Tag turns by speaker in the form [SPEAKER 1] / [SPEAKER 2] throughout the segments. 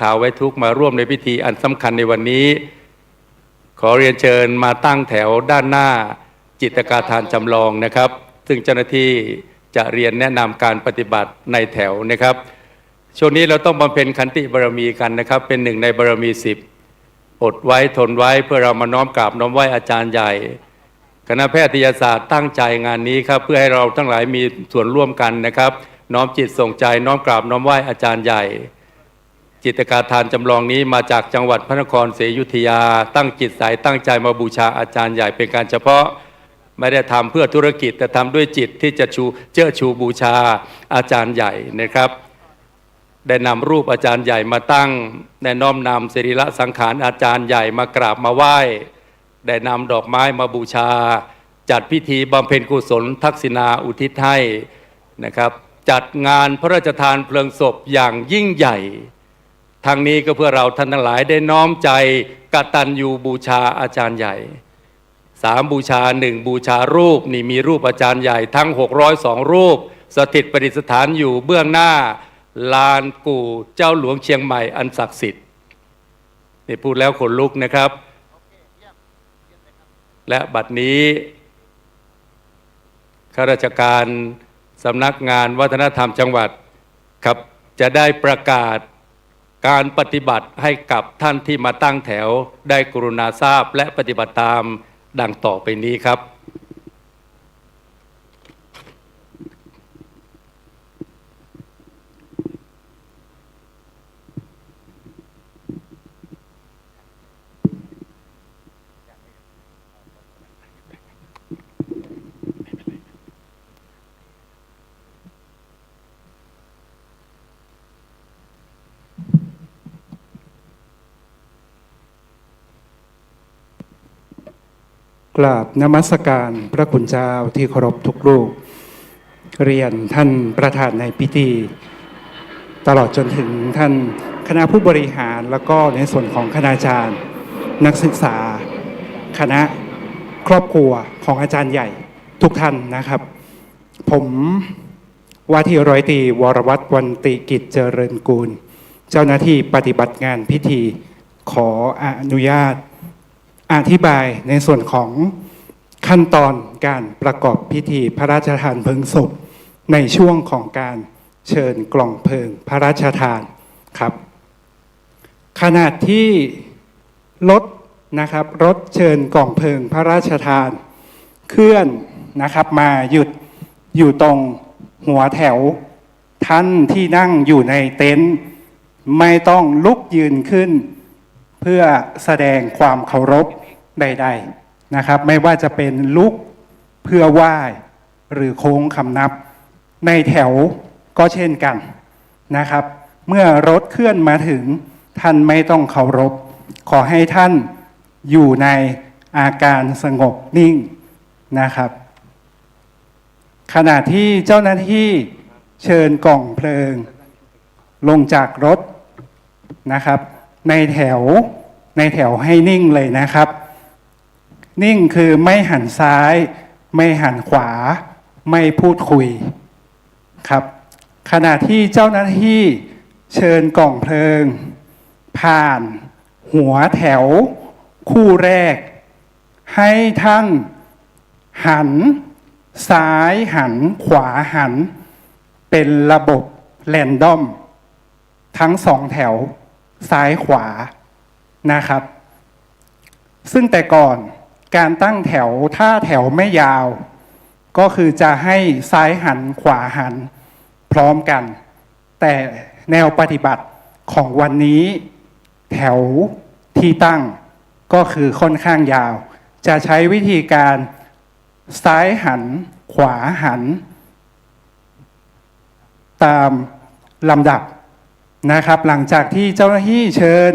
[SPEAKER 1] ท้าวไว้ทุกข์มาร่วมในพิธีอันสำคัญในวันนี้ขอเรียนเชิญมาตั้งแถวด้านหน้าจิตกาทานจำลองนะครับซึ่งเจ้าหน้าที่จะเรียนแนะนำการปฏิบัติในแถวนะครับช่วงนี้เราต้องบำเพ็ญขันติบารมีกันนะครับเป็นหนึ่งในบารมี10อดไว้ทนไว้เพื่อเรามาน้อมกราบน้อมไหว้อาจารย์ใหญ่คณะแพทยศาสตร์ตั้งใจงานนี้ครับเพื่อให้เราทั้งหลายมีส่วนร่วมกันนะครับน้อมจิตส่งใจน้อมกราบน้อมไหว้อาจารย์ใหญ่จิตกาทานจำลองนี้มาจากจังหวัดพระนครศรีอยุธยาตั้งจิตใสตั้งใจมาบูชาอาจารย์ใหญ่เป็นการเฉพาะไม่ได้ทำเพื่อธุรกิจแต่ทำด้วยจิตที่จะเชิดชูบูชาอาจารย์ใหญ่นะครับได้นำรูปอาจารย์ใหญ่มาตั้งได้น้อมนำศิริละสังขารอาจารย์ใหญ่มากราบมาไหว้ได้นำดอกไม้มาบูชาจัดพิธีบำเพ็ญกุศลทักษิณาอุทิศให้นะครับจัดงานพระราชทานเพลิงศพอย่างยิ่งใหญ่ทางนี้ก็เพื่อเราท่านทั้งหลายได้น้อมใจกตัญญูบูชาอาจารย์ใหญ่3บูชา1บูชารูปนี่มีรูปอาจารย์ใหญ่ทั้ง602รูปสถิตประดิษฐานอยู่เบื้องหน้าลานกู่เจ้าหลวงเชียงใหม่อันศักดิ์สิทธิ์นี่พูดแล้วขนลุกนะครับและบัดนี้ข้าราชการสำนักงานวัฒนธรรมจังหวัดครับจะได้ประกาศการปฏิบัติให้กับท่านที่มาตั้งแถวได้กรุณาทราบและปฏิบัติตามดังต่อไปนี้ครับ
[SPEAKER 2] กราบนมัสการพระคุณเจ้าที่เคารพทุกรูปเรียนท่านประธานในพิธีตลอดจนถึงท่านคณะผู้บริหารแล้วก็ในส่วนของคณาจารย์นักศึกษาคณะครอบครัวของอาจารย์ใหญ่ทุกท่านนะครับผมว่าที่ร้อยตรีวรวัฒน์วันติกิจเจริญกูลเจ้าหน้าที่ปฏิบัติงานพิธีขออนุญาตอธิบายในส่วนของขั้นตอนการประกอบพิธีพระราชทานเพลิงศพในช่วงของการเชิญกล่องเพลิงพระราชทานครับขณะที่รถนะครับรถเชิญกล่องเพลิงพระราชทานเคลื่อนนะครับมาหยุดอยู่ตรงหัวแถวท่านที่นั่งอยู่ในเต็นท์ไม่ต้องลุกยืนขึ้นเพื่อแสดงความเคารพใดๆนะครับไม่ว่าจะเป็นลุกเพื่อไหว้หรือโค้งคำนับในแถวก็เช่นกันนะครับเมื่อรถเคลื่อนมาถึงท่านไม่ต้องเคารพขอให้ท่านอยู่ในอาการสงบนิ่งนะครับขณะที่เจ้าหน้าที่เชิญกล่องเพลิงลงจากรถนะครับในแถวให้นิ่งเลยนะครับนิ่งคือไม่หันซ้ายไม่หันขวาไม่พูดคุยครับขณะที่เจ้าหน้าที่เชิญกล่องเพลิงผ่านหัวแถวคู่แรกให้ท่านหันซ้ายหันขวาหันเป็นระบบแรนดอมทั้ง2แถวซ้ายขวานะครับซึ่งแต่ก่อนการตั้งแถวถ้าแถวไม่ยาวก็คือจะให้ซ้ายหันขวาหันพร้อมกันแต่แนวปฏิบัติของวันนี้แถวที่ตั้งก็คือค่อนข้างยาวจะใช้วิธีการซ้ายหันขวาหันตามลำดับนะครับหลังจากที่เจ้าหน้าที่เชิญ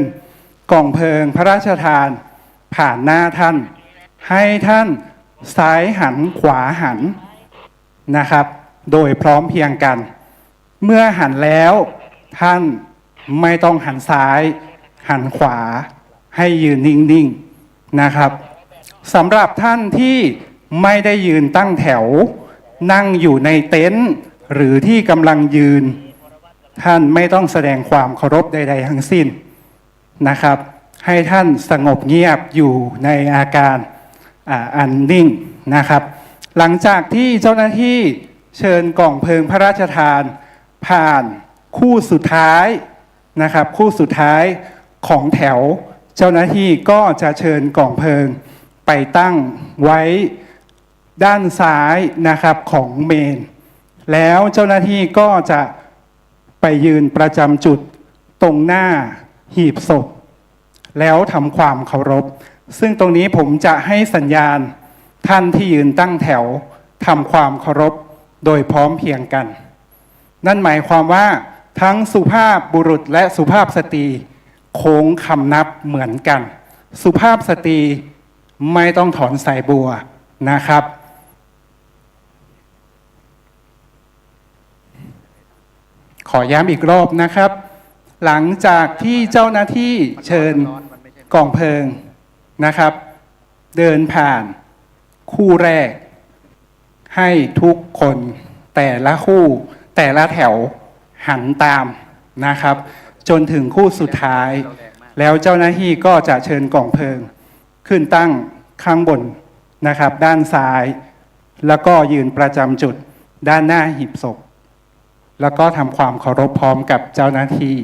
[SPEAKER 2] กล่องเพลิงพระราชทานผ่านหน้าท่านให้ท่านซ้ายหันขวาหันนะครับโดยพร้อมเพรียงกันเมื่อหันแล้วท่านไม่ต้องหันซ้ายหันขวาให้ยืนนิ่งๆนะครับสำหรับท่านที่ไม่ได้ยืนตั้งแถวนั่งอยู่ในเต็นท์หรือที่กำลังยืน ท่านไม่ต้องแสดงความเคารพใดๆทั้งสิ้นนะครับให้ท่านสงบเงียบอยู่ในอาการอันนิ่งนะครับหลังจากที่เจ้าหน้าที่เชิญกล่องเพลิงพระราชทานผ่านคู่สุดท้ายนะครับคู่สุดท้ายของแถวเจ้าหน้าที่ก็จะเชิญกล่องเพลิงไปตั้งไว้ด้านซ้ายนะครับของเมนแล้วเจ้าหน้าที่ก็จะไปยืนประจำจุดตรงหน้าหีบศพแล้วทำความเคารพซึ่งตรงนี้ผมจะให้สัญญาณท่านที่ยืนตั้งแถวทำความเคารพโดยพร้อมเพรียงกันนั่นหมายความว่าทั้งสุภาพบุรุษและสุภาพสตรีโค้งคำนับเหมือนกันสุภาพสตรีไม่ต้องถอนสายบัวนะครับขอย้ำอีกรอบนะครับหลังจากที่เจ้าหน้าที่เชิญกองเพลิงนะครับเดินผ่านคู่แรกให้ทุกคนแต่ละคู่แต่ละแถวหันตามนะครับจนถึงคู่สุดท้ายแล้วเจ้าหน้าที่ก็จะเชิญกองเพลิงขึ้นตั้งข้างบนนะครับด้านซ้ายแล้วก็ยืนประจำจุดด้านหน้าหีบศพแล้วก็ทำความเคารพพร้อมกับเจ้าหน้าที่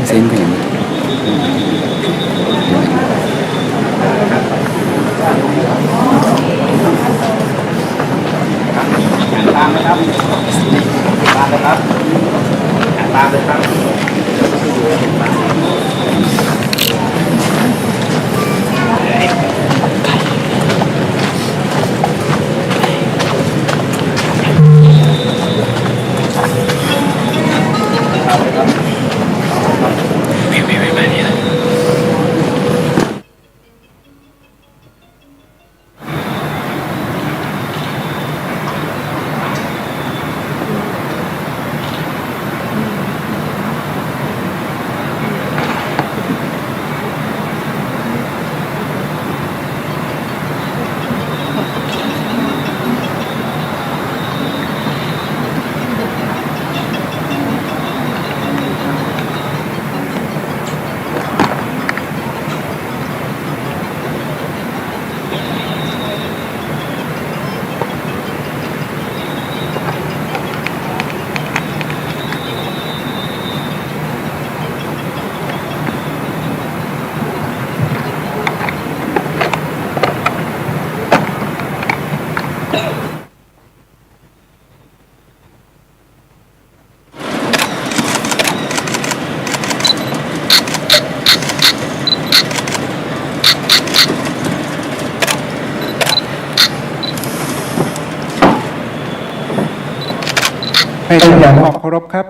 [SPEAKER 3] เซ็นกันอย่างนี้
[SPEAKER 2] ตามนะครับตามนะครับตามเลยครับให้ทุกอย่างขอเคารพครับ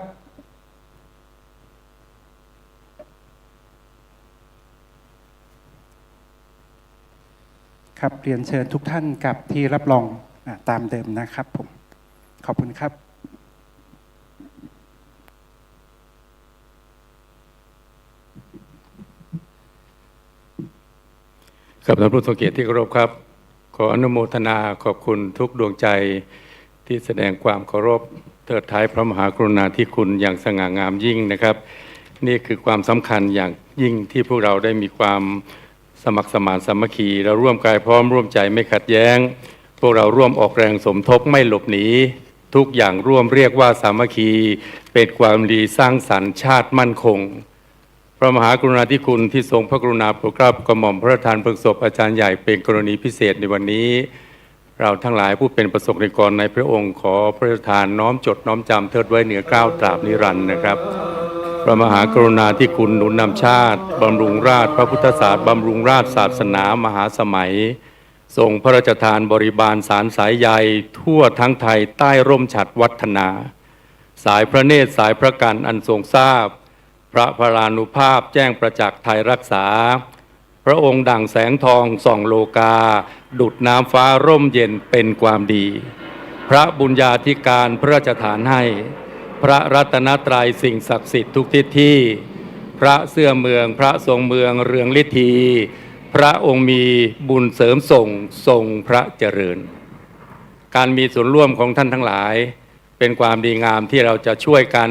[SPEAKER 2] ครับเรียนเชิญทุกท่านกลับที่รับรองตามเดิมนะครับผมขอบคุณครับ
[SPEAKER 1] ครับท่านผู้ทรงเกียรติที่เคารพครับขออนุโมทนาขอบคุณทุกดวงใจที่แสดงความเคารพ เทิดท้ายพระมหากรุณาธิคุณอย่างสง่างามยิ่งนะครับนี่คือความสำคัญอย่างยิ่งที่พวกเราได้มีความสมัครสมานสามัคคีเราร่วมกายพร้อมร่วมใจไม่ขัดแย้งพวกเราร่วมออกแรงสมทบไม่หลบหนีทุกอย่างร่วมเรียกว่าสามัคคีเป็นความดีสร้างสรรค์ชาติมั่นคงพระมหากรุณาธิคุณที่ทรงพระกรุณาโปรดเกล้าโปรดกระหม่อมพระราชทานเพลิงศพอาจารย์ใหญ่เป็นกรณีพิเศษในวันนี้เราทั้งหลายผู้เป็นประสบนิกรในพระองค์ขอพระราชทานน้อมจดน้อมจำเทิดไว้เหนือเกล้าตราบนิรันดร์นะครับพระมหากรุณาธิคุณหนุนนำชาติบำรุงราชพระพุทธศาสนาบำรุงราชศาสนามหาสมัยทรงพระราชทานบริบาลสารสายใยทั่วทั้งไทยใต้ร่มฉัตรวัฒนา สายพระเนตรสายพระกันอันทรงทราบพระพลานุภาพแจ้งประจักษ์ไทยรักษาพระองค์ดั่งแสงทองส่องโลกาดุจน้ำฟ้าร่มเย็นเป็นความดีพระบุญญาธิการพระราชทานให้พระรัตนตรัยสิ่งศักดิ์สิทธิ์ทุกทิศที่พระเสื้อเมืองพระทรงเมืองเรืองฤทธีพระองค์มีบุญเสริมส่งทรงพระเจริญการมีส่วนร่วมของท่านทั้งหลายเป็นความดีงามที่เราจะช่วยกัน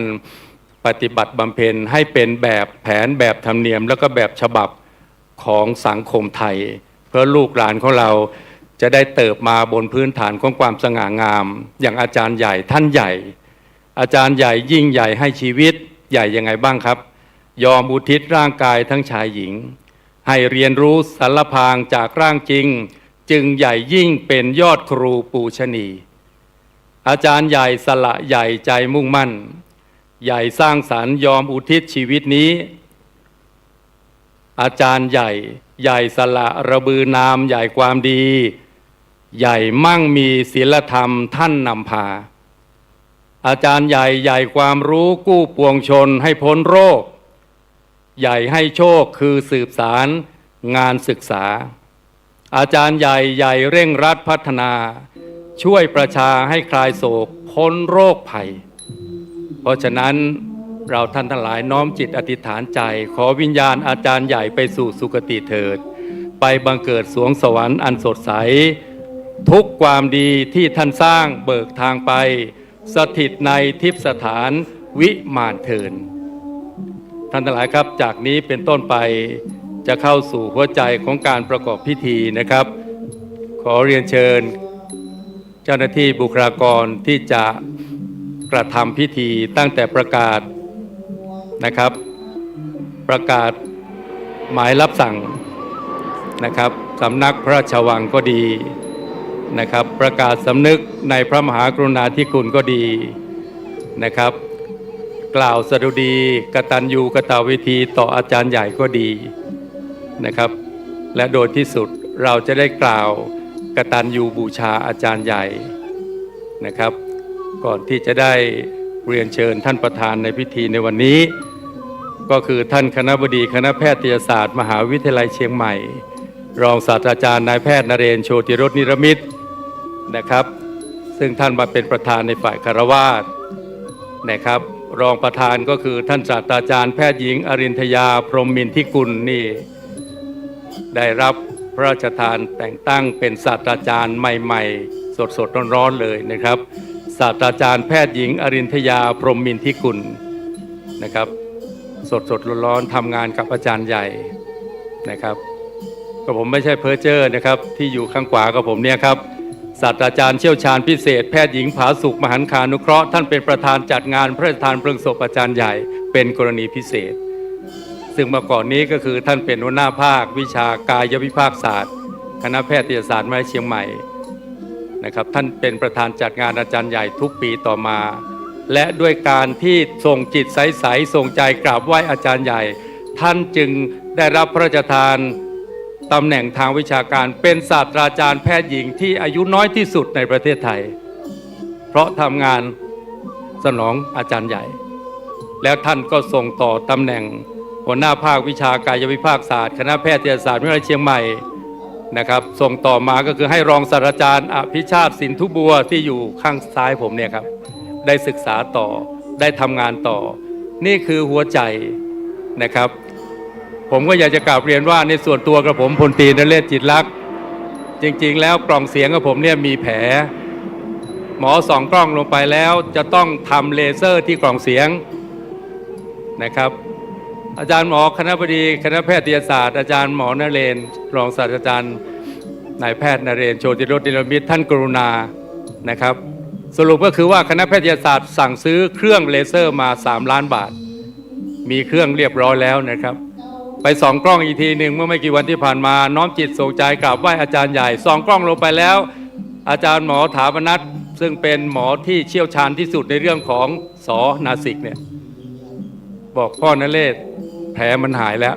[SPEAKER 1] ปฏิบัติบำเพ็ญให้เป็นแบบแผนแบบธรรมเนียมแล้วก็แบบฉบับของสังคมไทยเพื่อลูกหลานของเราจะได้เติบมาบนพื้นฐานของความสง่างามอย่างอาจารย์ใหญ่ท่านใหญ่อาจารย์ใหญ่ยิ่งใหญ่ให้ชีวิตใหญ่ยังไงบ้างครับยอมอุทิศร่างกายทั้งชายหญิงให้เรียนรู้สารพางจากร่างจริงจึงใหญ่ยิ่งเป็นยอดครูปูชนีอาจารย์ใหญ่สละใหญ่ใจมุ่งมั่นใหญ่สร้างสรรค์ยอมอุทิศชีวิตนี้อาจารย์ใหญ่สละระบือนามใหญ่ความดีใหญ่มั่งมีศีลธรรมท่านนำพาอาจารย์ใหญ่ความรู้กู้ปวงชนให้พ้นโรคใหญ่ให้โชคคือสืบสารงานศึกษาอาจารย์ใหญ่เร่งรัดพัฒนาช่วยประชาให้คลายโศกพ้นโรคภัยเพราะฉะนั้นเราท่านทั้งหลายน้อมจิตอธิษฐานใจขอวิญญาณอาจารย์ใหญ่ไปสู่สุคติเถิดไปบังเกิดสวงสวรรค์อันสดใสทุกความดีที่ท่านสร้างเบิกทางไปสถิตในทิพย์สถานวิมานเทินท่านทั้งหลายครับจากนี้เป็นต้นไปจะเข้าสู่หัวใจของการประกอบพิธีนะครับขอเรียนเชิญเจ้าหน้าที่บุคลากรที่จะกระทำพิธีตั้งแต่ประกาศนะครับประกาศหมายรับสั่งนะครับสำนักพระราชวังก็ดีนะครับประกาศสำนึกในพระมหากรุณาธิคุณก็ดีนะครับกล่าวสดุดีกตัญญูกตเวทีต่ออาจารย์ใหญ่ก็ดีนะครับและโดยที่สุดเราจะได้กล่าวกตัญญูบูชาอาจารย์ใหญ่นะครับก่อนที่จะได้เรียนเชิญท่านประธานในพิธีในวันนี้ก็คือท่านคณบดีคณะแพทยศาสตร์มหาวิทยาลัยเชียงใหม่รองศาสตราจารย์นายแพทย์นเรศ โชติรสนิรมิตรนะครับซึ่งท่านมาเป็นประธานในฝ่ายคฤหัสถ์นะครับรองประธานก็คือท่านศาสตราจารย์แพทย์หญิงอรินทยาพรหมมินทิกุลนี่ได้รับพระราชทานแต่งตั้งเป็นศาสตราจารย์ใหม่ๆสดๆร้อนๆเลยนะครับศาสตราจารย์แพทย์หญิงอรินทยาพรหมมินทิกุลนะครับสดๆร้อนๆทำงานกับอาจารย์ใหญ่นะครับก็ผมไม่ใช่เพ้อเจ้อนะครับที่อยู่ข้างขวากับผมเนี่ยครับศาสตราจารย์เชี่ยวชาญพิเศษแพทย์หญิงผาสุกมหันคานุเคราะห์ท่านเป็นประธานจัดงานพระราชทานเพลิงศพอาจารย์ใหญ่เป็นกรณีพิเศษซึ่งเมื่อก่อนนี้ก็คือท่านเป็นหัวหน้าภาควิชากายวิภาคศาสตร์คณะแพทยศาสตร์มหาวิทยาลัยเชียงใหม่นะครับท่านเป็นประธานจัดงานอาจารย์ใหญ่ทุกปีต่อมาและด้วยการที่ส่งจิตใสๆส่งใจกราบไหว้อาจารย์ใหญ่ท่านจึงได้รับพระราชทานตำแหน่งทางวิชาการเป็นศาสตราจารย์แพทย์หญิงที่อายุน้อยที่สุดในประเทศไทยเพราะทำงานสนองอาจารย์ใหญ่แล้วท่านก็ส่งต่อตำแหน่งหัวหน้าภาควิชากายวิภาคศาสตร์คณะแพทยศาสตร์มหาวิทยาลัยเชียงใหม่นะครับส่งต่อมาก็คือให้รองศาสตราจารย์อภิชาติสินทุบัวที่อยู่ข้างซ้ายผมเนี่ยครับได้ศึกษาต่อได้ทำงานต่อนี่คือหัวใจนะครับผมก็อยากจะกราบเรียนว่าในส่วนตัวกระผมพลตรีนเรศจิตลักษณ์จริงๆแล้วกล่องเสียงกับผมเนี่ยมีแผล หมอส่องกล้องลงไปแล้วจะต้องทำเลเซอร์ที่กล่องเสียงนะครับอาจารย์หมอคณบดีคณะแพทยศาสตร์อาจารย์หมอนเรนทร์รองศาสตราจารย์นายแพทย์นเรนทร์โชติรสนิรมิตรท่านกรุณานะครับสรุปก็คือว่าคณะแพทยศาสตร์สั่งซื้อเครื่องเลเซอร์มา3 ล้านบาทมีเครื่องเรียบร้อยแล้วนะครับไปส่องกล้องอีกทีหนึ่งเมื่อไม่กี่วันที่ผ่านมาน้อมจิตส่งใจกราบไหว้อาจารย์ใหญ่ส่องกล้องลงไปแล้วอาจารย์หมอถาวนัทซึ่งเป็นหมอที่เชี่ยวชาญที่สุดในเรื่องของสอนาสิกเนี่ยบอกพ่อนเรศแผลมันหายแล้ว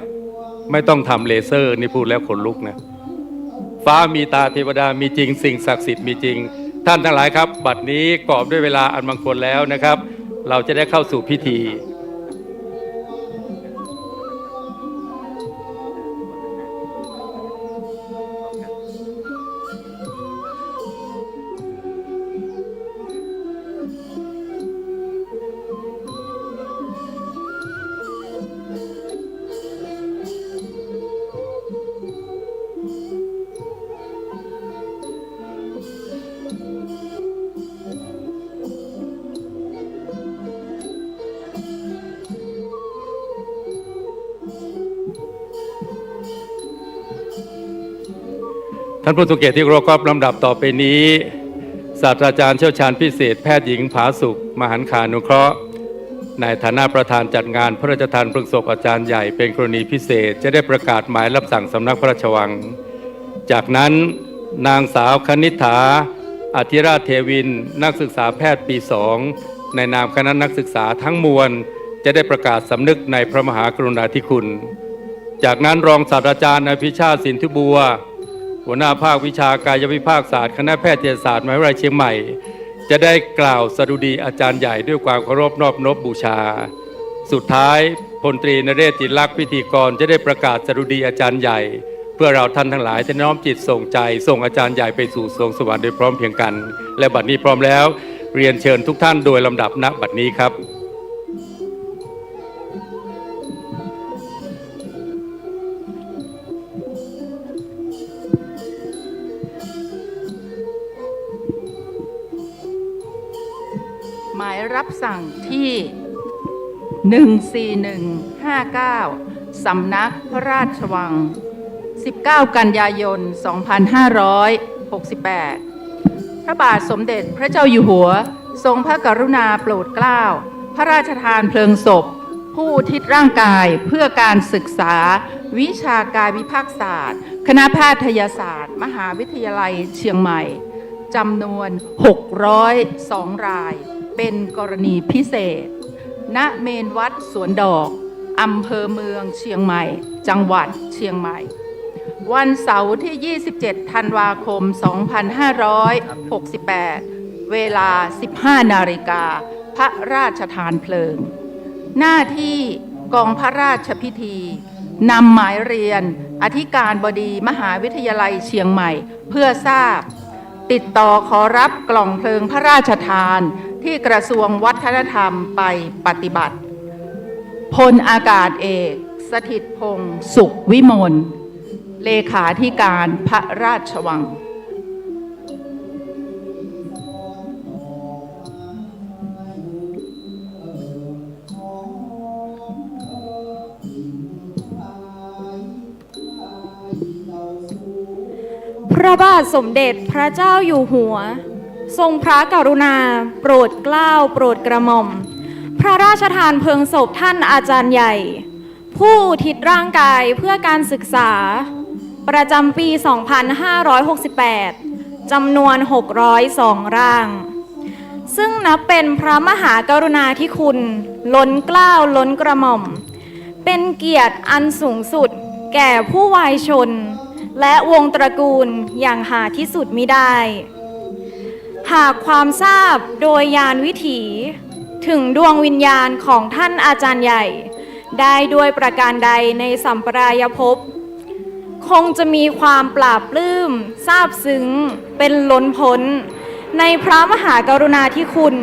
[SPEAKER 1] ไม่ต้องทำเลเซอร์นี่พูดแล้วขนลุกนะฟ้ามีตาเทวดามีจริงสิ่งศักดิ์สิทธิ์มีจริงท่านทั้งหลายครับบัดนี้กรอบด้วยเวลาอันมงคลแล้วนะครับเราจะได้เข้าสู่พิธีท่านผู้ทรงเกียรติที่เคารพครับลำดับต่อไปนี้ศาสตราจารย์เชี่ยวชาญพิเศษแพทย์หญิงผาสุขมหันต์ขานุเคราะห์ในฐานะประธานจัดงานพระราชทานเพลิงศพอาจารย์ใหญ่เป็นกรณีพิเศษจะได้ประกาศหมายรับสั่งสำนักพระราชวังจากนั้นนางสาวคณิษฐาอธิราชเทวินนักศึกษาแพทย์ปี 2ในนามคณะนักศึกษาทั้งมวลจะได้ประกาศสำนึกในพระมหากรุณาธิคุณจากนั้นรองศาสตราจารย์อภิชาติสินธุบัวหัวหน้าภาควิชากายวิภาคศาสตร์คณะแพทยศาสตร์มหาวิทยาลัยเชียงใหม่จะได้กล่าวสดุดีอาจารย์ใหญ่ด้วยความเคารพนอบน้อมบูชาสุดท้ายพลตรีนเรศจิตลักษณ์พิธีกรจะได้ประกาศสดุดีอาจารย์ใหญ่เพื่อเราท่านทั้งหลายจะน้อมจิตส่งใจส่งอาจารย์ใหญ่ไปสู่สวงสวรรค์โดยพร้อมเพรียงกันและบัดนี้พร้อมแล้วเรียนเชิญทุกท่านโดยลำดับณบัดนี้ครับ
[SPEAKER 3] หมายรับสั่งที่14159สำนักพระราชวัง19 กันยายน 2568พระบาทสมเด็จพระเจ้าอยู่หัวทรงพระกรุณาโปรดเกล้าพระราชทานเพลิงศพผู้อุทิศร่างกายเพื่อการศึกษาวิชากายวิภาคศาสตร์คณะแพทยศาสตร์มหาวิทยาลัยเชียงใหม่จำนวน602 รายเป็นกรณีพิเศษณเมนวัดสวนดอกอำเภอเมืองเชียงใหม่จังหวัดเชียงใหม่วันเสาร์ที่ 27 ธันวาคม 2568 เวลา 15 นาฬิกาพระราชทานเพลิงหน้าที่กองพระราชพิธีนำหมายเรียนอธิการบดีมหาวิทยาลัยเชียงใหม่เพื่อทราบติดต่อขอรับกล่องเพลิงพระราชทานที่กระทรวงวัฒนธรรมไปปฏิบัติพลอากาศเอกสถิตพงษ์สุขวิมลเลขาธิการพระราชวัง
[SPEAKER 4] พระบาทสมเด็จพระเจ้าอยู่หัวทรงพระกรุณาโปรดเกล้าโปรดกระหม่อมพระราชทานเพลิงศพท่านอาจารย์ใหญ่ผู้อุทิศร่างกายเพื่อการศึกษาประจำปี 2568 จำนวน 602 ร่าง ซึ่งนับเป็นพระมหากรุณาธิคุณล้นเกล้าล้นกระหม่อมเป็นเกียรติอันสูงสุดแก่ผู้วายชนและวงตระกูลอย่างหาที่สุดมิได้หากความทราบโดยญาณวิถีถึงดวงวิญญาณของท่านอาจารย์ใหญ่ได้ด้วยประการใดในสัมปรายภพคงจะมีความปราบปลื้มซาบซึ้งเป็นล้นพ้นในพระมหากรุณาธิคุณ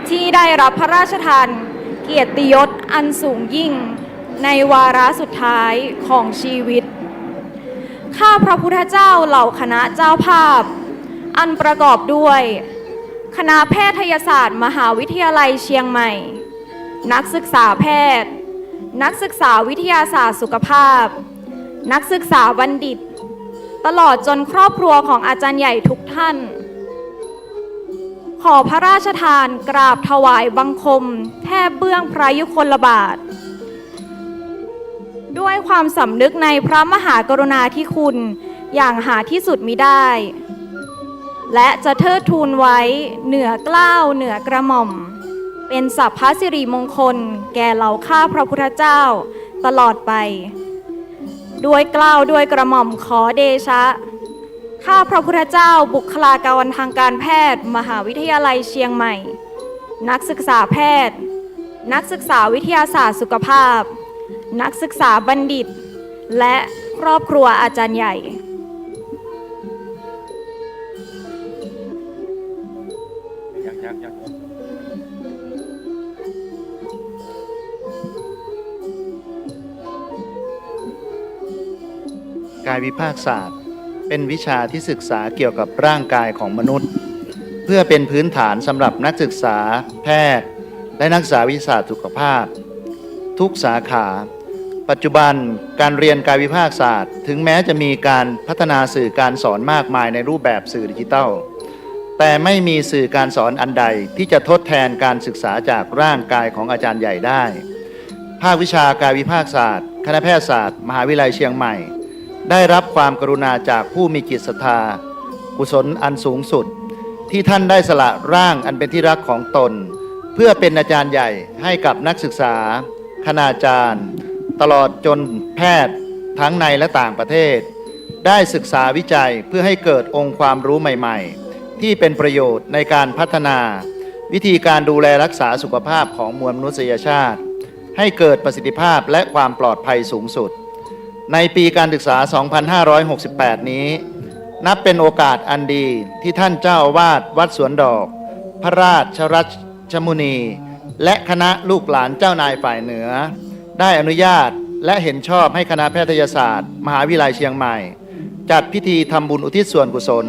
[SPEAKER 4] ที่ได้รับพระราชทานเกียรติยศอันสูงยิ่งในวาระสุดท้ายของชีวิตข้าพระพุทธเจ้าเหล่าคณะเจ้าภาพอันประกอบด้วย คณะแพทยศาสตร์มหาวิทยาลัยเชียงใหม่ นักศึกษาแพทย์ นักศึกษาวิทยาศาสตร์สุขภาพ นักศึกษาบัณฑิต ตลอดจนครอบครัวของอาจารย์ใหญ่ทุกท่าน ขอพระราชทานกราบถวายบังคมแทบเบื้องพระยุคลบาท ด้วยความสำนึกในพระมหากรุณาธิคุณอย่างหาที่สุดมิได้ และจะเทิดทูนไว้เหนือเกล้าวเหนือกระหม่อม เป็นสัพพสิริมงคลแก่เหล่าข้าพระพุทธเจ้าตลอดไป ด้วยเกล้าวด้วยกระหม่อมขอเดชะ ข้าพระพุทธเจ้าบุคลากรทางการแพทย์มหาวิทยาลัยเชียงใหม่ นักศึกษาแพทย์ นักศึกษาวิทยาศาสตร์สุขภาพ นักศึกษาบัณฑิต และครอบครัวอาจารย์ใหญ่
[SPEAKER 5] กายวิภาคศาสตร์เป็นวิชาที่ศึกษาเกี่ยวกับร่างกายของมนุษย์ เพื่อเป็นพื้นฐานสำหรับนักศึกษาแพทย์และนักศึกษาวิทยาศาสตร์สุขภาพ ทุกสาขา ปัจจุบันการเรียนกายวิภาคศาสตร์ถึงแม้จะมีการพัฒนาสื่อการสอนมากมายในรูปแบบสื่อดิจิทัล แต่ไม่มีสื่อการสอนอันใดที่จะทดแทนการศึกษาจากร่างกายของอาจารย์ใหญ่ได้ ภาควิชากายวิภาคศาสตร์คณะแพทยศาสตร์มหาวิทยาลัยเชียงใหม่ได้รับความกรุณาจากผู้มีจิตศรัทธากุศลอันสูงสุดที่ท่านได้สละร่างอันเป็นที่รักของตนเพื่อเป็นอาจารย์ใหญ่ให้กับนักศึกษาคณาจารย์ตลอดจนแพทย์ทั้งในและต่างประเทศได้ศึกษาวิจัยเพื่อให้เกิดองค์ความรู้ใหม่ๆที่เป็นประโยชน์ในการพัฒนาวิธีการดูแลรักษาสุขภาพของมวลมนุษยชาติให้เกิดประสิทธิภาพและความปลอดภัยสูงสุดในปีการศึกษา 2568 นี้นับเป็นโอกาสอันดีที่ท่านเจ้าอาวาสวัดสวนดอกพระราชรัชมุนีและคณะลูกหลานเจ้านายฝ่ายเหนือได้อนุญาตและเห็นชอบให้คณะแพทยศาสตร์มหาวิทยาลัยเชียงใหม่จัดพิธีทำบุญอุทิศส่วนกุศล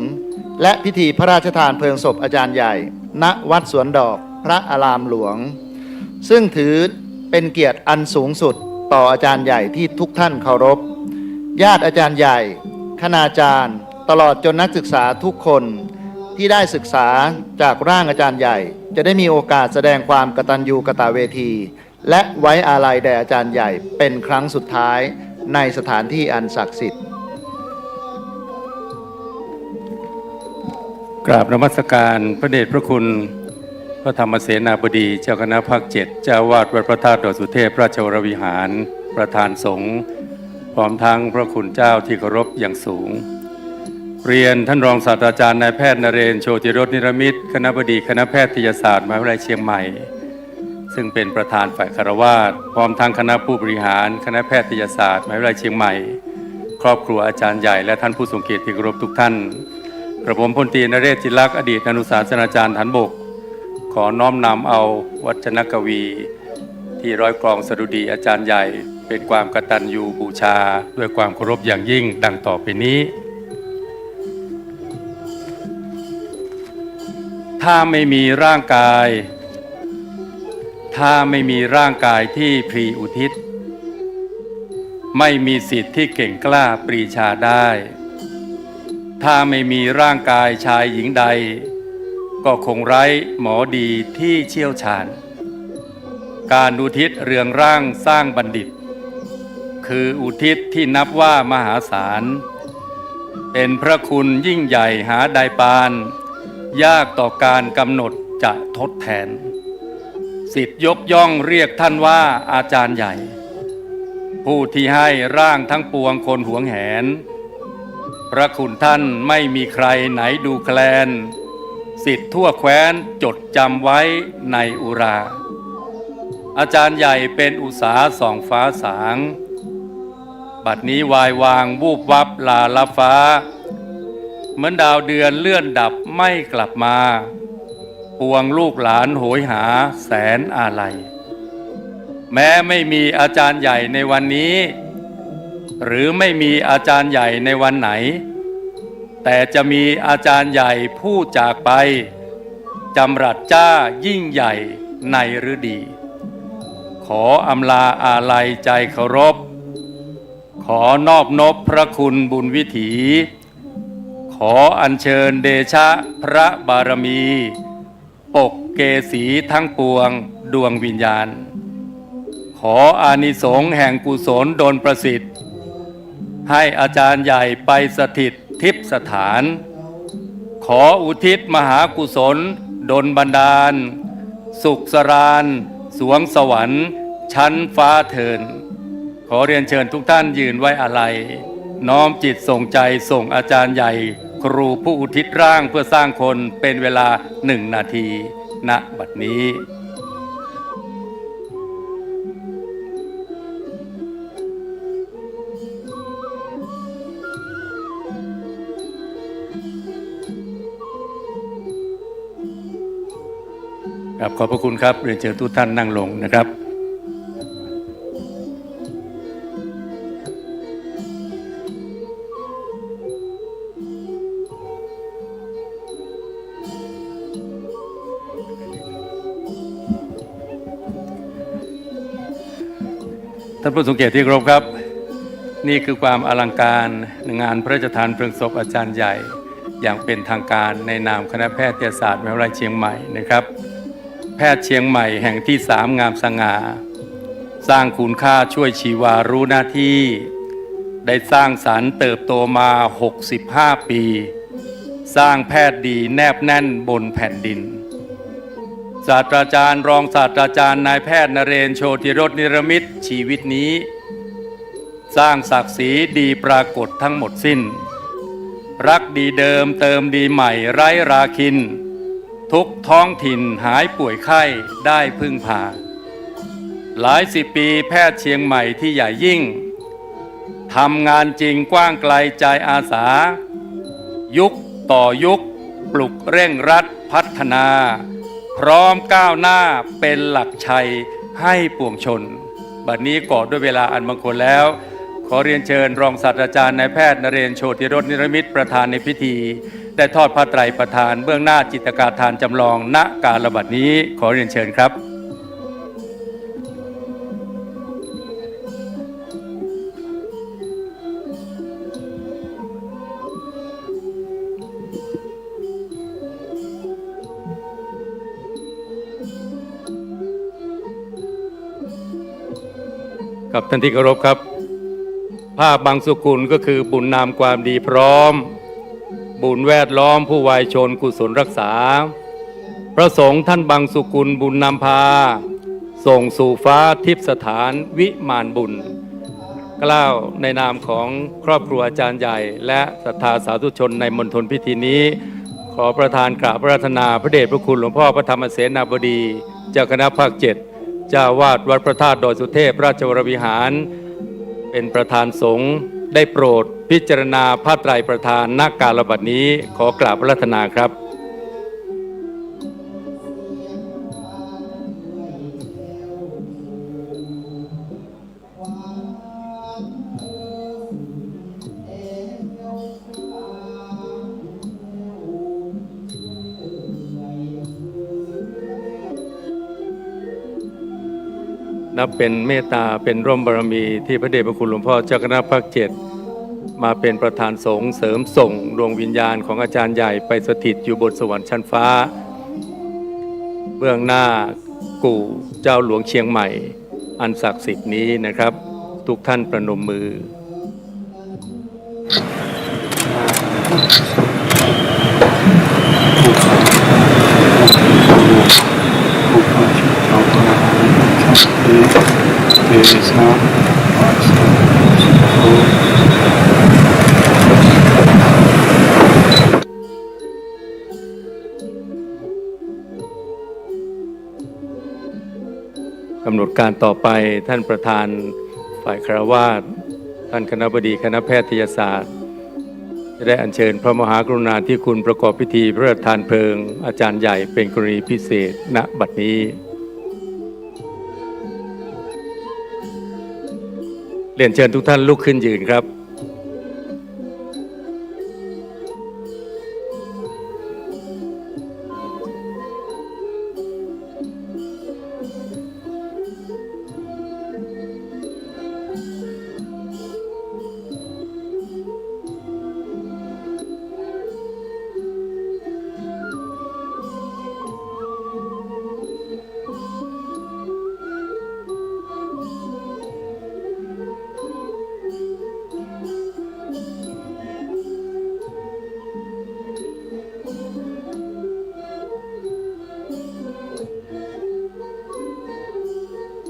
[SPEAKER 5] และพิธีพระราชทานเพลิงศพอาจารย์ใหญ่ณวัดสวนดอกพระอารามหลวงซึ่งถือเป็นเกียรติอันสูงสุดต่ออาจารย์ใหญ่ที่ทุกท่านเคารพญาติอาจารย์ใหญ่คณาจารย์ตลอดจนนักศึกษาทุกคนที่ได้ศึกษาจากร่างอาจารย์ใหญ่จะได้มีโอกาสแสดงความกตัญญูกตเวทีและไว้อาลัยแด่อาจารย์ใหญ่เป็นครั้งสุดท้ายในสถานที่อันศักดิ์สิทธิ์
[SPEAKER 1] กราบนมัสการพระเดชพระคุณพระธรรมเสนาบดีเจ้าคณะภาค 7เจ้าวาดวัดพระธาตุดอยสุเทพราชวรวิหารประธานสงฆ์พร้อมทั้งพระคุณเจ้าที่เคารพอย่างสูงเรียนท่านรองศาสตราจารย์นายแพทย์นเรศ โชติรสนิรมิตรคณบดีคณะแพทยศาสตร์มหาวิทยาลัยเชียงใหม่ซึ่งเป็นประธานฝ่ายคฤหัสถ์พร้อมทั้งคณะผู้บริหารคณะแพทยศาสตร์มหาวิทยาลัยเชียงใหม่ครอบครัวอาจารย์ใหญ่และท่านผู้ทรงเกียรติที่เคารพทุกท่านกระผมพลตรีนเรศ จิตลักษณ์อดีตอนุสาสนาจารย์ฐานบกขอน้อมนำเอาวจนกวีที่ร้อยกลองสดุดีอาจารย์ใหญ่เป็นความกตัญญูบูชาด้วยความเคารพอย่างยิ่งดังต่อไปนี้ถ้าไม่มีร่างกายที่พรีอุทิศไม่มีสิทธิ์ที่เก่งกล้าปรีชาได้ถ้าไม่มีร่างกายชายหญิงใดก็คงไร้หมอดีที่เชี่ยวชาญการอุทิศเรืองร่างสร้างบัณฑิตคืออุทิศที่นับว่ามหาศาลเป็นพระคุณยิ่งใหญ่หาใดปานยากต่อการกำหนดจะทดแทนศิษย์ยกย่องเรียกท่านว่าอาจารย์ใหญ่ผู้ที่ให้ร่างทั้งปวงคนหวงแหนพระคุณท่านไม่มีใครไหนดูแคลนศิษย์ทั่วแคว้นจดจำไว้ในอุราอาจารย์ใหญ่เป็นอุษาส่องฟ้าสางบัดนี้วายวางวูบวับลาลับฟ้าเหมือนดาวเดือนเลื่อนดับไม่กลับมาปวงลูกหลานโหยหาแสนอาลัยแม้ไม่มีอาจารย์ใหญ่ในวันนี้หรือไม่มีอาจารย์ใหญ่ในวันไหนแต่จะมีอาจารย์ใหญ่ผู้จากไป จำรัดจ้ายิ่งใหญ่ในฤดี ขออำลาอาลัยใจเคารพ ขอนอบนบพระคุณบุญวิถี ขออัญเชิญเดชะพระบารมี ปกเกษีทั้งปวงดวงวิญญาณ ขออานิสงส์แห่งกุศลดลประสิทธิ์ ให้อาจารย์ใหญ่ไปสถิตทิพย์สถาน ขออุทิศมหากุศลดลบันดาล สุขสรานสวงสวรรค์ชั้นฟ้าเถินขอเรียนเชิญทุกท่านยืนไว้อาลัยน้อมจิตส่งใจส่งอาจารย์ใหญ่ ครูผู้อุทิศร่างเพื่อสร้างคนเป็นเวลา1 นาทีณบัดนี้ครับขอบพระคุณครับเรียนเชิญทุกท่านนั่งลงนะครับท่านผู้ทรงเกียรติที่เคารพครับนี่คือความอลังการงานพระราชทานเพลิงศพอาจารย์ใหญ่อย่างเป็นทางการในนามคณะแพทยศาสตร์มหาวิทยาลัยเชียงใหม่นะครับแพทย์เชียงใหม่แห่งที่3งามสง่าสร้างคุณค่าช่วยชีวารู้หน้าที่ได้สร้างสรรค์เติบโตมา65 ปีสร้างแพทย์ดีแนบแน่นบนแผ่นดินศาสตราจารย์รองศาสตราจารย์นายแพทย์นเรศ โชติรสนิรมิตชีวิตนี้สร้างศักดิ์ศรีดีปรากฏทั้งหมดสิ้นรักดีเดิมเติมดีใหม่ไร้ราคินทุกท้องถิ่นหายป่วยไข้ได้พึ่งพาหลาย10 ปีแพทย์เชียงใหม่ที่ใหญ่ยิ่งทำงานจริงกว้างไกลใจอาสายุคต่อยุคปลุกเร่งรัดพัฒนาพร้อมก้าวหน้าเป็นหลักชัยให้ปวงชนบัดนี้ก่อด้วยเวลาอันมงคลแล้วขอเรียนเชิญรองศาสตราจารย์นายแพทย์นเรศ โชติรสนิรมิตประธานในพิธีได้ทอดผ้าไตรประทานเบื้องหน้าจิตรกาทานจำลองณกาลบัดนี้ขอเรียนเชิญครับกับท่านที่เคารพครับภาพบางสุกุลก็คือบุญนามความดีพร้อมบุญแวดล้อมผู้วายชนกุศลรักษาพระสงฆ์ท่านบางสุกุลบุญนำพาส่งสู่ฟ้าทิพย์สถานวิมานบุญกล่าวในนามของครอบครัวอาจารย์ใหญ่และศรัทธาสาธุชนในมณฑลพิธีนี้ขอประทานกราบพระราตนาพระเดชพระคุณหลวงพ่อพระธรรมเสนาบดีเจ้าคณะภาค 7เจ้าวาดวัดพระธาตุดอยสุเทพราชวรวิหารเป็นประธานสงฆ์ได้โปรดพิจารณาผ้าไตรประทานณกาลบัดนี้ขอกราบพระราตนาครับนับเป็นเมตตาเป็นร่มบารมีที่พระเดชพระคุณหลวงพ่อเจ้าคณะภาค 7มาเป็นประธานสงฆ์เสริมส่งดวงวิญญาณของอาจารย์ใหญ่ไปสถิตอยู่บนสวรรค์ชั้นฟ้าเบื้องหน้ากู่เจ้าหลวงเชียงใหม่อันศักดิ์สิทธิ์นี้นะครับทุกท่านประนมมือกำหนดการต่อไปท่านประธานฝ่ายคฤหัสถ์ท่านคณบดีคณะแพทยศาสตร์จะได้อัญเชิญพระมหากรุณาธิคุณประกอบพิธีพระราชทานเพลิงอาจารย์ใหญ่เป็นกรณีพิเศษณบัดนี้เรียนเชิญทุกท่านลุกขึ้นยืนครับ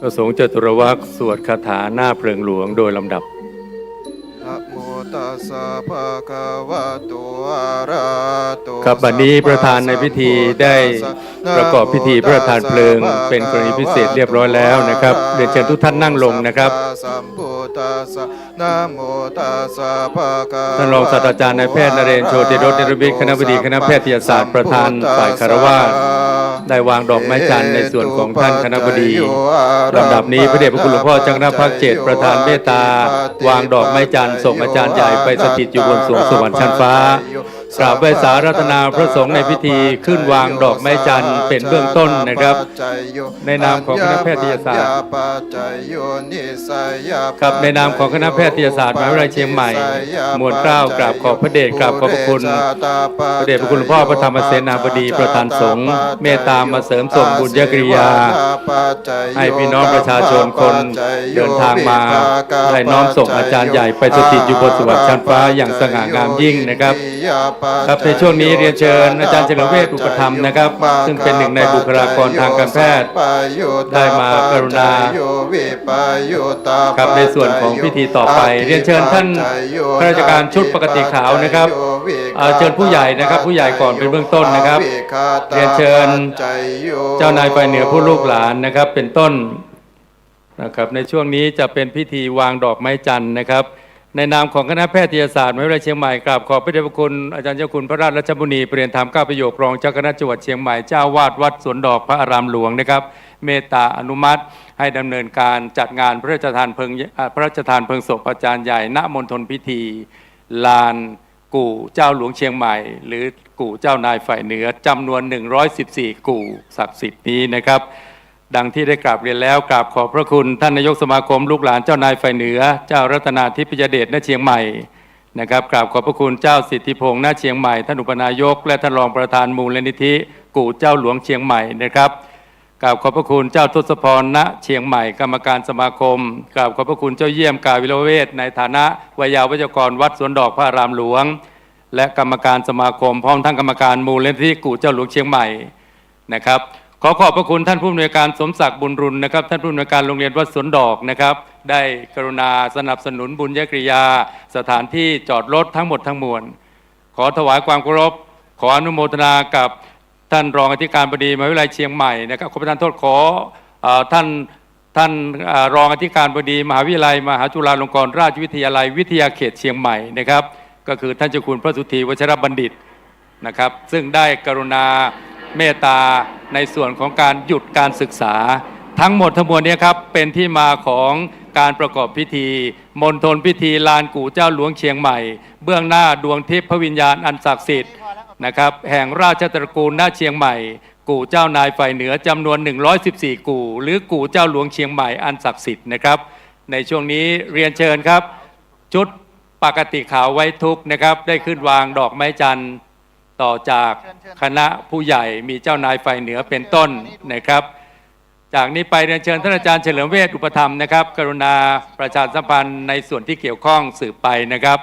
[SPEAKER 1] ประสงค์จตุรวรรคสวดคาถาหน้าเพลิงหลวงโดยลำดับ
[SPEAKER 6] นะโมตัสสะภะคะวะโตอะระหะโต
[SPEAKER 1] ครับบัดนี้ประธานในพิธีได้ประกอบพิธีพระราชทานเพลิงเป็นกรณีพิเศษเรียบร้อยแล้วนะครับเรียนเชิญทุกท่านนั่งลงนะครับ
[SPEAKER 6] สัมพุทธัสสะนะโมตัสสะภะคะวะโต
[SPEAKER 1] ท่านรองศาสตราจารย์นายแพทย์นเรศโชติรสเนรมิตคณบดีคณะแพทยศาสตร์ประธานฝ่ายคารวาสได้วางดอกไม้จันทร์ในส่วนของท่านคณบดีลำดับนี้พระเดชพระคุณหลวงพ่อเจ้าคณะภาค7ประธานเมตตาวางดอกไม้จันทร์ส่งอาจารย์ใหญ่ไปสถิตอยู่บนสวงสวรรค์ชั้นฟ้ากราบไหว้สารัตนาพระสงฆ์ในพิธีขึ้นวางดอกไม้จันทร์เป็นเบื้องต้นนะครับ ในนามของคณะแพทยศาสตร์ครับในนามของคณะแพทยศาสตร์มหาวิทยาลัยเชียงใหม่มวลเกล้ากราบขอบพระเดชกราบขอบพระคุณพระเดชพระคุณหลวงพ่อพระธรรมเสนาบดีประธานสงฆ์เมตตามาเสริมส่งบุญญกริยาให้พี่น้องประชาชนคนเดินทางมาได้น้อมส่งอาจารย์ใหญ่ไปสถิตอยู่บนสวรรค์ชั้นฟ้าอย่างสง่างามยิ่งนะครับครับในช่วงนี้เรียนเชิญอาจารย์เฉลิมเวชอุปถัมภ์นะครับซึ่งเป็นหนึ่งในบุคลากรทางการแพทย์ได้มากรุณาครับในส่วนของพิธีต่อไปเรียนเชิญท่านข้าราชการชุดปกติขาวนะครับเชิญผู้ใหญ่นะครับผู้ใหญ่ก่อนเป็นเบื้องต้นนะครับเรียนเชิญเจ้านายฝ่ายเหนือผู้ลูกหลานนะครับเป็นต้นนะครับในช่วงนี้จะเป็นพิธีวางดอกไม้จันทร์นะครับในนามของคณะแพทยศาสตร์มหาวิทยาลัยเชียงใหม่กราบขอบพระเดชพระคุณอาจารย์เจ้าคุณพระราชรัชมุนีเปลี่ยนธรรม9ประโยครองเจ้าคณะจังหวัดเชียงใหม่เจ้าวาดวัดสวนดอกพระอารามหลวงนะครับเมตตาอนุมัติให้ดำเนินการจัดงานพระราชทานเพลิงศพอาจารย์ใหญ่ณมณฑลพิธีลานกู่เจ้าหลวงเชียงใหม่หรือกู่เจ้านายฝ่ายเหนือจำนวน114กู่ศักดิ์สิทธิ์นี้นะครับดังที่ได้กราบเรียนแล้วกราบขอบพระคุณท่านนายกสมาคมลูกหลานเจ้านายฝ่ายเหนือเจ้ารัตนาธิปยเดชณเชียงใหม่นะครับกราบขอบพระคุณเจ้าสิทธิพงษ์ณเชียงใหม่ท่านอุปนายกและท่านรองประธานมูลนิธิกู่เจ้าหลวงเชียงใหม่นะครับกราบขอบพระคุณเจ้าทศพรณเชียงใหม่กรรมการสมาคมกราบขอบพระคุณเจ้าเยี่ยมกาวิโรเวศในฐานะวิยาวัจกรวัดสวนดอกพระอารามหลวงและกรรมการสมาคมพร้อมทั้งกรรมการมูลนิธิกู่เจ้าหลวงเชียงใหม่นะครับขอขอบพระคุณท่านผู้อำนวยการสมศักดิ์บุญรุนนะครับท่านผู้อำนวยการโรงเรียนวัดสวนดอกนะครับได้กรุณาสนับสนุนบุญญกริยาสถานที่จอดรถทั้งหมดทั้งมวลขอถวายความเคารพขออนุโมทนากับท่านรองอธิการบดีมหาวิทยาลัยเชียงใหม่นะครับขอประทานโทษขอท่านรองอธิการบดีมหาวิทยาลัยมหาจุฬาลงกรณราชวิทยาลัยวิทยาเขตเชียงใหม่นะครับก็คือท่านเจ้าคุณพระสุธีวชิรบัณฑิตนะครับซึ่งได้กรุณาเมตตาในส่วนของการหยุดการศึกษาทั้งหมดทั้งมวลนี้ครับเป็นที่มาของการประกอบพิธีมณฑลพิธีลานกู่เจ้าหลวงเชียงใหม่เบื้องหน้าดวงทิพย์พระวิญญาณอันศักดิ์สิทธิ์นะครับแห่งราชตระกูลณเชียงใหม่กู่เจ้านายฝ่ายเหนือจำนวน114กู่หรือกู่เจ้าหลวงเชียงใหม่อันศักดิ์สิทธิ์นะครับในช่วงนี้เรียนเชิญครับชุดปกติขาวไว้ทุกข์นะครับได้ขึ้นวางดอกไม้จันทร์ต่อจากคณะผู้ใหญ่มีเจ้านายฝ่ายเหนือเป็นต้นนะครับจากนี้ไปเรียนเชิญท่านอาจารย์เฉลิมเวชอุปถัมภ์นะครับกรุณาประชาสัมพันธ์ในส่วนที่เกี่ยวข้องสืบไปนะครับ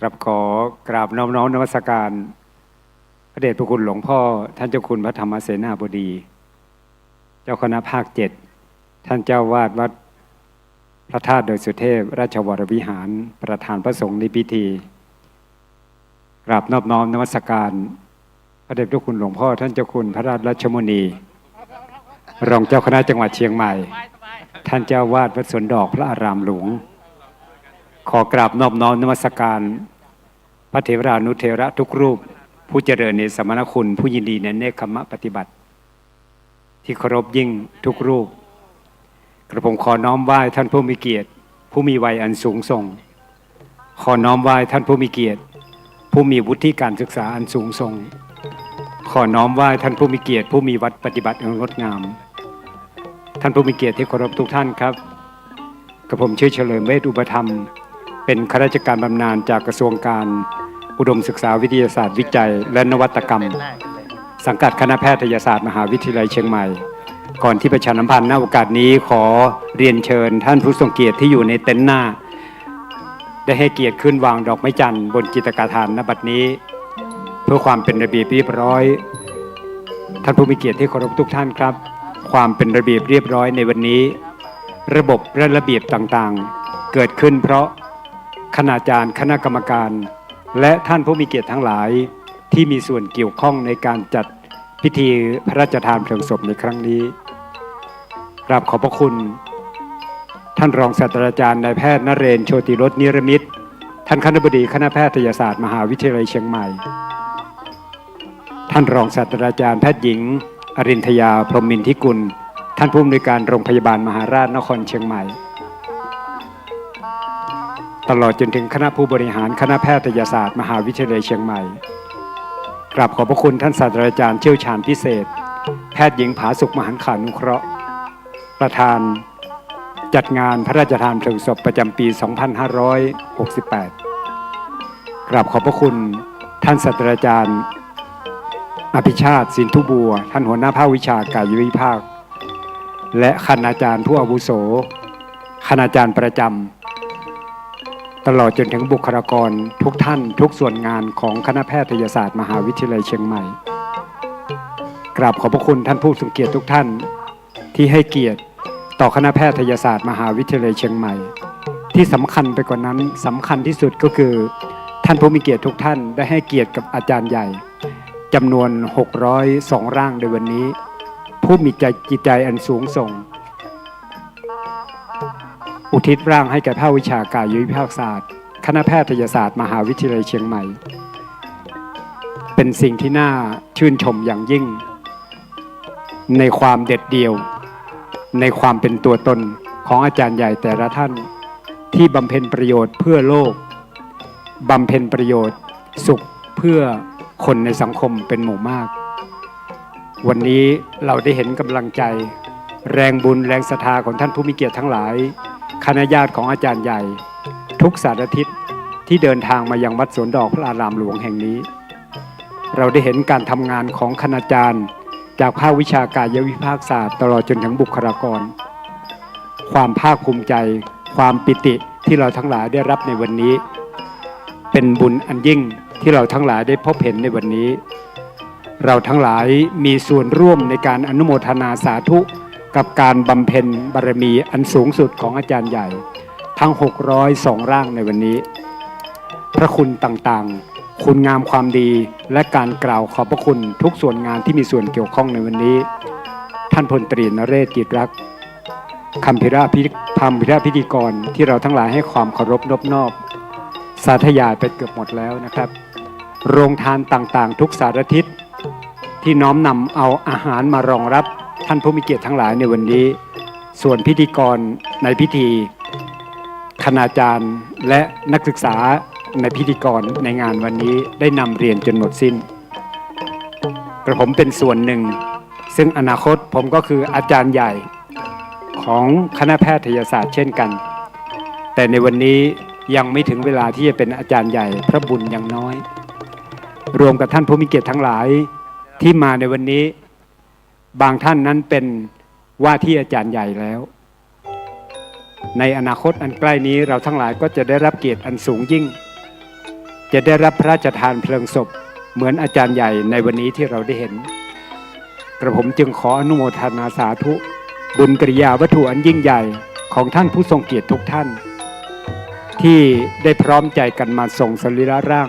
[SPEAKER 7] ครับขอกราบน้อมนมัสการพระเดชพระคุณหลวงพ่อท่านเจ้าคุณพระธรรมเสนาบดีเจ้าคณะภาค7ท่านเจ้าวาดวัดพระธาตุโดยสุเทพราชวรวิหารประธานพระสงฆ์ในพิธีกราบนอบน้อมนมัสการพระเดชพระคุณหลวงพ่อท่านเจ้าคุณพระราชรัชมุนีรองเจ้าคณะจังหวัดเชียงใหม่ท่านเจ้าวาดวัดสวนดอกพระอารามหลวงขอกราบนอบน้อมนมัสการพระเถรานุเถระทุกรูปผู้เจริญในสมณคุณผู้ยินดีในเนคขมะปฏิบัติที่เคารพยิ่งทุกรูปกระผมขอน้อมไหว้ท่านผู้มีเกียรติ ผู้มีวัยอันสูงส่ง ขอน้อมไหว้ท่านผู้มีเกียรติ ผู้มีวุฒิการศึกษาอันสูงส่ง ขอน้อมไหว้ท่านผู้มีเกียรติผู้มีวัดปฏิบัติอันงดงาม ท่านผู้มีเกียรติที่เคารพทุกท่านครับกระผมชื่อเฉลิมเวชอุปธรรมเป็นข้าราชการบำนาญจากกระทรวงการอุดมศึกษาวิทยาศาสตร์วิจัยและนวัตกรรม สังกัดคณะแพทยศาสตร์มหาวิทยาลัยเชียงใหม่ ก่อนที่ประชาสัมพันธ์ณโอกาสนี้ขอเรียนเชิญท่านผู้ทรงเกียรติที่อยู่ในเต็นท์หน้า ได้ให้เกียรติขึ้นวางดอกไม้จันทร์บนจิตรกาฐานณบัดนี้ เพื่อความเป็นระเบียบเรียบร้อยท่านผู้มีเกียรติที่เคารพทุกท่านครับความเป็นระเบียบเรียบร้อยในวันนี้ระบบและระเบียบต่างๆเกิดขึ้นเพราะคณาจารย์คณะกรรมการและท่านผู้มีเกียรติทั้งหลายที่มีส่วนเกี่ยวข้องในการจัดพิธีพระราชทานเพลิงศพในครั้งนี้กราบขอบพระคุณท่านรองศาสตราจารย์นายแพทย์นเรศ โชติรสนิรมิตรท่านคณบดีคณะแพทยศาสตร์มหาวิทยาลัยเชียงใหม่ท่านรองศาสตราจารย์แพทย์หญิงอรินทยาพรหมินทิกุลท่านผู้อำนวยการโรงพยาบาลมหาราชนครเชียงใหม่ตลอดจนถึงคณะผู้บริหารคณะแพทยศาสตร์มหาวิทยาลัยเชียงใหม่กราบขอบพระคุณท่านศาสตราจารย์เชี่ยวชาญพิเศษแพทย์หญิงผาสุกมหันขานุเคราะห์ประธานจัดงานพระราชทานเพลิงศพประจำปี 2568 กราบขอบพระคุณท่านศาสตราจารย์อภิชาติสินทุบัวท่านหัวหน้าภาควิชากายวิภาคและคณาจารย์ผู้อาวุโสคณาจารย์ประจำตลอดจนถึงบุคลากรทุกท่านทุกส่วนงานของคณะแพทยศาสตร์มหาวิทยาลัยเชียงใหม่กราบขอบพระคุณท่านผู้ทรงเกียรติทุกท่านที่ให้เกียรติต่อคณะแพทยศาสตร์มหาวิทยาลัยเชียงใหม่ที่สำคัญไปกว่านั้นสำคัญที่สุดก็คือท่านผู้มีเกียรติทุกท่านได้ให้เกียรติกับอาจารย์ใหญ่จำนวน602ร่างในวันนี้ผู้มีจิตใจอันสูงส่งอุทิศร่างให้แก่ภาควิชากายวิภาคศาสตร์คณะแพทยศาสตร์มหาวิทยาลัยเชียงใหม่เป็นสิ่งที่น่าชื่นชมอย่างยิ่งในความเด็ดเดี่ยวในความเป็นตัวตนของอาจารย์ใหญ่แต่ละท่านที่บำเพ็ญประโยชน์เพื่อโลกบำเพ็ญประโยชน์สุขเพื่อคนในสังคมเป็นหมู่มากวันนี้เราได้เห็นกำลังใจแรงบุญแรงศรัทธาของท่านผู้มีเกียรติทั้งหลายคณะญาติของอาจารย์ใหญ่ทุกสารทิศที่เดินทางมายังวัดสวนดอกพระอารามหลวงแห่งนี้เราได้เห็นการทำงานของคณาจารย์จากภาควิชากายวิภาคศาสตร์ตลอดจนถึงบุคลากรความภาคภูมิใจความปิติที่เราทั้งหลายได้รับในวันนี้เป็นบุญอันยิ่งที่เราทั้งหลายได้พบเห็นในวันนี้เราทั้งหลายมีส่วนร่วมในการอนุโมทนาสาธุกับการบำเพ็ญบารมีอันสูงสุดของอาจารย์ใหญ่ทั้ง602ร่างในวันนี้พระคุณต่างๆคุณงามความดีและการกล่าวขอบพระคุณทุกส่วนงานที่มีส่วนเกี่ยวข้องในวันนี้ท่านพลตรีนเรศ กิจรักษ์คำพิราพิธีกรที่เราทั้งหลายให้ความเคารพนอบน้อมสาธยายไปเกือบหมดแล้วนะครับโรงทานต่างๆทุกสารทิศที่น้อมนำเอาอาหารมารองรับท่านผู้มีเกียรติทั้งหลายในวันนี้ส่วนพิธีกรในพิธีคณาจารย์และนักศึกษาในพิธีกรในงานวันนี้ได้นำเรียนจนหมดสิ้นกระผมเป็นส่วนหนึ่งซึ่งอนาคตผมก็คืออาจารย์ใหญ่ของคณะแพทยศาสตร์เช่นกันแต่ในวันนี้ยังไม่ถึงเวลาที่จะเป็นอาจารย์ใหญ่พระบุญยังน้อยรวมกับท่านผู้มีเกียรติทั้งหลายที่มาในวันนี้บางท่านนั้นเป็นว่าที่อาจารย์ใหญ่แล้วในอนาคตอันใกล้นี้เราทั้งหลายก็จะได้รับเกียรติอันสูงยิ่งจะได้รับพระราชทานเพลิงศพเหมือนอาจารย์ใหญ่ในวันนี้ที่เราได้เห็นกระผมจึงขออนุโมทนาสาธุบุญกริยาวัตถุอันยิ่งใหญ่ของท่านผู้ทรงเกียรติทุกท่านที่ได้พร้อมใจกันมาส่งสรีระร่าง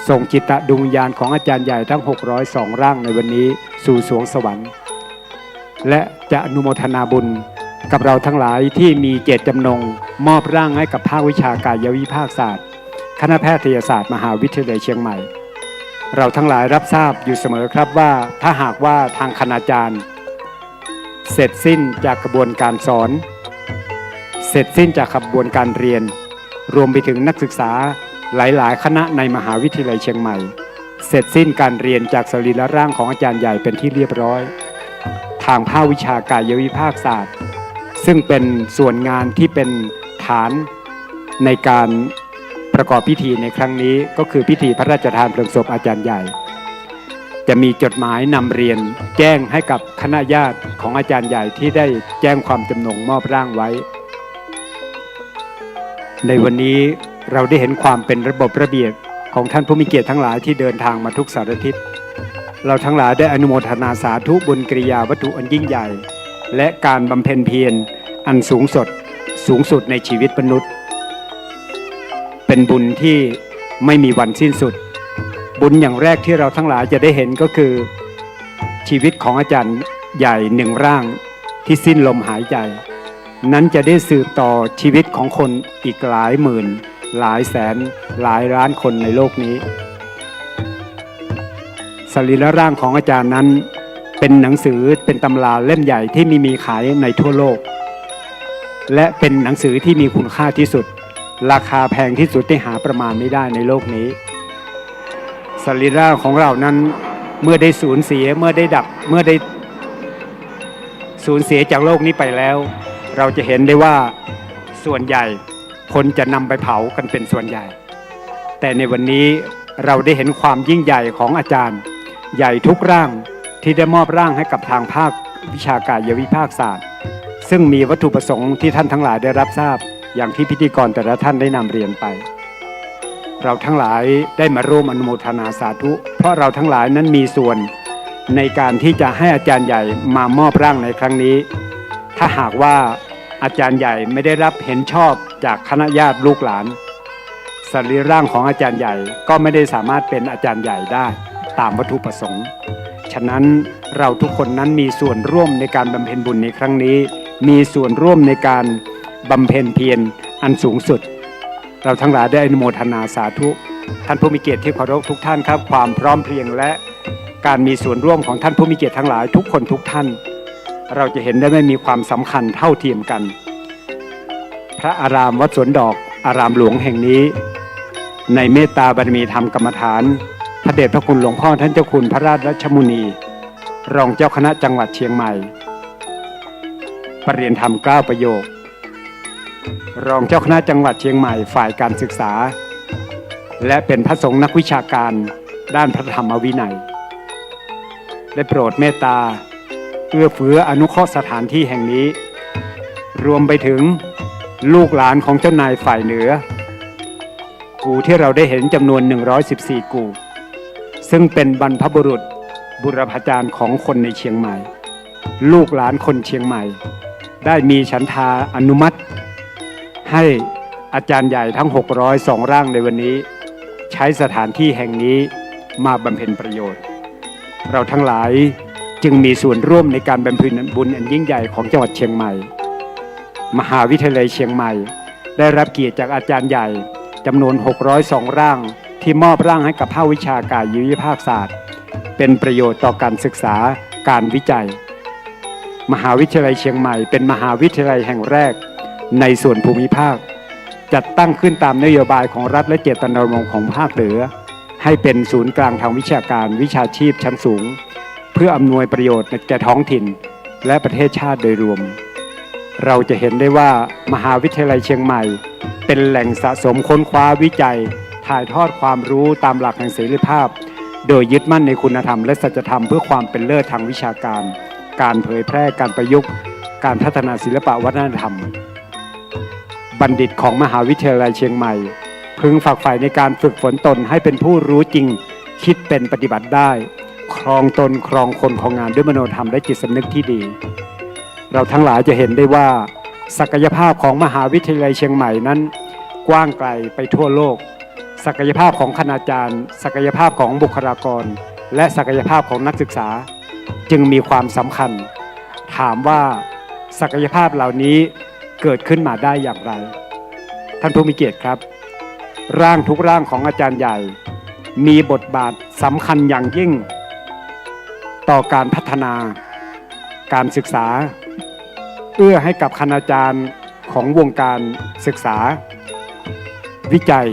[SPEAKER 7] ส่งจิตตะดวงวิญญาณของอาจารย์ใหญ่ทั้ง602ร่างในวันนี้สู่สวงสวรรค์และจะอนุโมทนาบุญกับเราทั้งหลายที่มีเจตจำนงมอบร่างให้กับภาควิชากายวิภาคศาสตร์คณะแพทยศาสตร์มหาวิทยาลัยเชียงใหม่เราทั้งหลายรับทราบอยู่เสมอครับว่าถ้าหากว่าทางคณาจารย์เสร็จสิ้นจากกระบวนการสอน เสร็จสิ้นจากขบวนการเรียนรวมไปถึงนักศึกษาหลายๆ คณะในมหาวิทยาลัยเชียงใหม่เสร็จสิ้นการเรียนจากสรีระร่างของอาจารย์ใหญ่เป็นที่เรียบร้อยทางภาควิชากายวิภาคศาสตร์ซึ่งเป็นส่วนงานที่เป็นฐานในการประกอบพิธีในครั้งนี้ก็คือพิธีพระราชทานเพลิงศพอาจารย์ใหญ่จะมีจดหมายนำเรียนแจ้งให้กับคณะญาติของอาจารย์ใหญ่ที่ได้แจ้งความจำนงมอบร่างไว้ในวันนี้เราได้เห็นความเป็นระบบระเบียบของท่านผู้มีเกียรติทั้งหลายที่เดินทางมาทุกสารทิศเราทั้งหลายได้อนุโมทนาสาธุบุญกิริยาวัตถุอันยิ่งใหญ่และการบำเพ็ญเพียรอันสูงสุดในชีวิตมนุษย์เป็นบุญที่ไม่มีวันสิ้นสุดบุญอย่างแรกที่เราทั้งหลายจะได้เห็นก็คือชีวิตของอาจารย์ใหญ่หนึ่งร่างที่สิ้นลมหายใจนั้นจะได้สืบต่อชีวิตของคนอีกหลายหมื่นหลายแสนหลายล้านคนในโลกนี้สรีระร่างของอาจารย์นั้นเป็นหนังสือเป็นตำราเล่มใหญ่ที่มีขายในทั่วโลกและเป็นหนังสือที่มีคุณค่าที่สุดราคาแพงที่สุดที่หาประมาณไม่ได้ในโลกนี้สรีระของเรานั้นเมื่อได้สูญเสียเมื่อได้สูญเสียจากโลกนี้ไปแล้วเราจะเห็นได้ว่าส่วนใหญ่คนจะนำไปเผากันเป็นส่วนใหญ่แต่ในวันนี้เราได้เห็นความยิ่งใหญ่ของอาจารย์ใหญ่ทุกร่างที่ได้มอบร่างให้กับทางภาควิชากายวิภาคศาสตร์ซึ่งมีวัตถุประสงค์ที่ท่านทั้งหลายได้รับทราบอย่างที่พิธีกรแต่ละท่านได้นำเรียนไปเราทั้งหลายได้มาร่วมอนุโมทนาสาธุเพราะเราทั้งหลายนั้นมีส่วนในการที่จะให้อาจารย์ใหญ่มามอบร่างในครั้งนี้ถ้าหากว่าอาจารย์ใหญ่ไม่ได้รับเห็นชอบจากคณะญาติลูกหลานสรีระร่างของอาจารย์ใหญ่ก็ไม่ได้สามารถเป็นอาจารย์ใหญ่ได้ตามวัตถุประสงค์ฉะนั้นเราทุกคนนั้นมีส่วนร่วมในการบำเพ็ญบุญในครั้งนี้มีส่วนร่วมในการบำเพ็ญเพียรอันสูงสุดเราทั้งหลายได้อนุโมทนาสาธุท่านผู้มีเกียรติที่เคารพทุกท่านครับความพร้อมเพรียงและการมีส่วนร่วมของท่านผู้มีเกียรติทั้งหลายทุกคนทุกท่านเราจะเห็นได้ไม่มีความสำคัญเท่าเทียมกันพระอารามวัดสวนดอกอารามหลวงแห่งนี้ในเมตตาบารมีธรรมกรรมฐานพระเดชพระคุณหลวงพ่อท่านเจ้าคุณพระราชรัชมุนีรองเจ้าคณะจังหวัดเชียงใหม่ประเรียนธรรม9ประโยครองเจ้าคณะจังหวัดเชียงใหม่ฝ่ายการศึกษาและเป็นพระสงฆ์นักวิชาการด้านพระธรรมวินัยได้โปรดเมตตาเอื้อเฟื้ออนุเคราะห์สถานที่แห่งนี้รวมไปถึงลูกหลานของเจ้านายฝ่ายเหนือกูที่เราได้เห็นจำนวน114กูซึ่งเป็นบรรพบุรุษบุรพาจารย์ของคนในเชียงใหม่ลูกหลานคนเชียงใหม่ได้มีฉันทาอนุมัติให้อาจารย์ใหญ่ทั้ง602ร่างในวันนี้ใช้สถานที่แห่งนี้มาบำเพ็ญประโยชน์เราทั้งหลายจึงมีส่วนร่วมในการบำเพ็ญบุญอันยิ่งใหญ่ของจังหวัดเชียงใหม่มหาวิทยาลัยเชียงใหม่ได้รับเกียรติจากอาจารย์ใหญ่จำนวน602ร่างที่มอบร่างให้กับภาควิชากายวิภาคศาสตร์เป็นประโยชน์ต่อการศึกษาการวิจัยมหาวิทยาลัยเชียงใหม่เป็นมหาวิทยาลัยแห่งแรกในส่วนภูมิภาคจัดตั้งขึ้นตามนโยบายของรัฐและเจตนารมณ์ของภาคเหนือให้เป็นศูนย์กลางทางวิชาการวิชาชีพชั้นสูงเพื่ออำนวยประโยชน์แก่ท้องถิ่นและประเทศชาติโดยรวมเราจะเห็นได้ว่ามหาวิทยาลัยเชียงใหม่เป็นแหล่งสะสมค้นคว้าวิจัยถ่ายทอดความรู้ตามหลักแห่งเสรีภาพโดยยึดมั่นในคุณธรรมและสัจธรรมเพื่อความเป็นเลิศทางวิชาการการเผยแพร่การประยุกต์การพัฒนาศิลปะวัฒนธรรมบัณฑิตของมหาวิทยาลัยเชียงใหม่พึงฝักใฝ่ในการฝึกฝนตนให้เป็นผู้รู้จริงคิดเป็นปฏิบัติได้ครองตนครองคนของงานด้วยมโนธรรมและจิตสำนึกที่ดีเราทั้งหลายจะเห็นได้ว่าศักยภาพของมหาวิทยาลัยเชียงใหม่นั้นกว้างไกลไปทั่วโลกศักยภาพของคณาจารย์ศักยภาพของบุคลากรและศักยภาพของนักศึกษาจึงมีความสำคัญถามว่าศักยภาพเหล่านี้เกิดขึ้นมาได้อย่างไรท่านผู้มีเกียรติครับร่างทุกร่างของอาจารย์ใหญ่มีบทบาทสำคัญอย่างยิ่งต่อการพัฒนาการศึกษาเอื้อให้กับคณาจารย์ ของวงการศึกษาวิจัย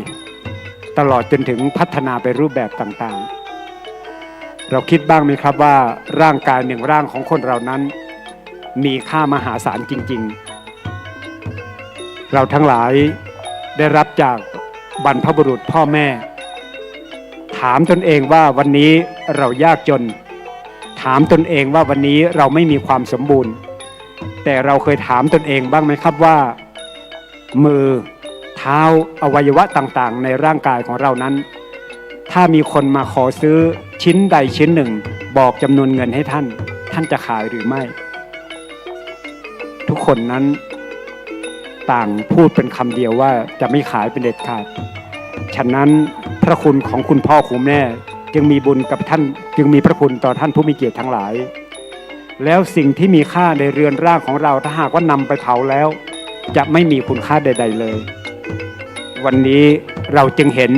[SPEAKER 7] ตลอดจนถึงพัฒนาไปรูปแบบต่างๆเราคิดบ้างไหมครับว่าร่างกายหนึ่งร่างของคนเรานั้นมีค่ามหาศาลจริงๆเราทั้งหลายได้รับจากบรรพบุรุษพ่อแม่ถามตนเองว่าวันนี้เรายากจนถามตนเองว่าวันนี้เราไม่มีความสมบูรณ์แต่เราเคยถามตนเองบ้างไหมครับว่ามือเท้าอวัยวะต่างๆในร่างกายของเรานั้นถ้ามีคนมาขอซื้อชิ้นใดชิ้นหนึ่งบอกจำนวนเงินให้ท่านจะขายหรือไม่ทุกคนนั้นต่างพูดเป็นคำเดียวว่าจะไม่ขายเป็นเด็ดขาดฉะนั้นพระคุณของคุณพ่อคุณแม่จึงมีบุญกับท่านจึงมีพระคุณต่อท่านผู้มีเกียรติทั้งหลายแล้วสิ่งที่มีค่าในเรือนร่างของเราถ้าหากว่านำไปเผาแล้วจะไม่มีคุณค่าใดๆเลยวันนี้เราจึงเห็น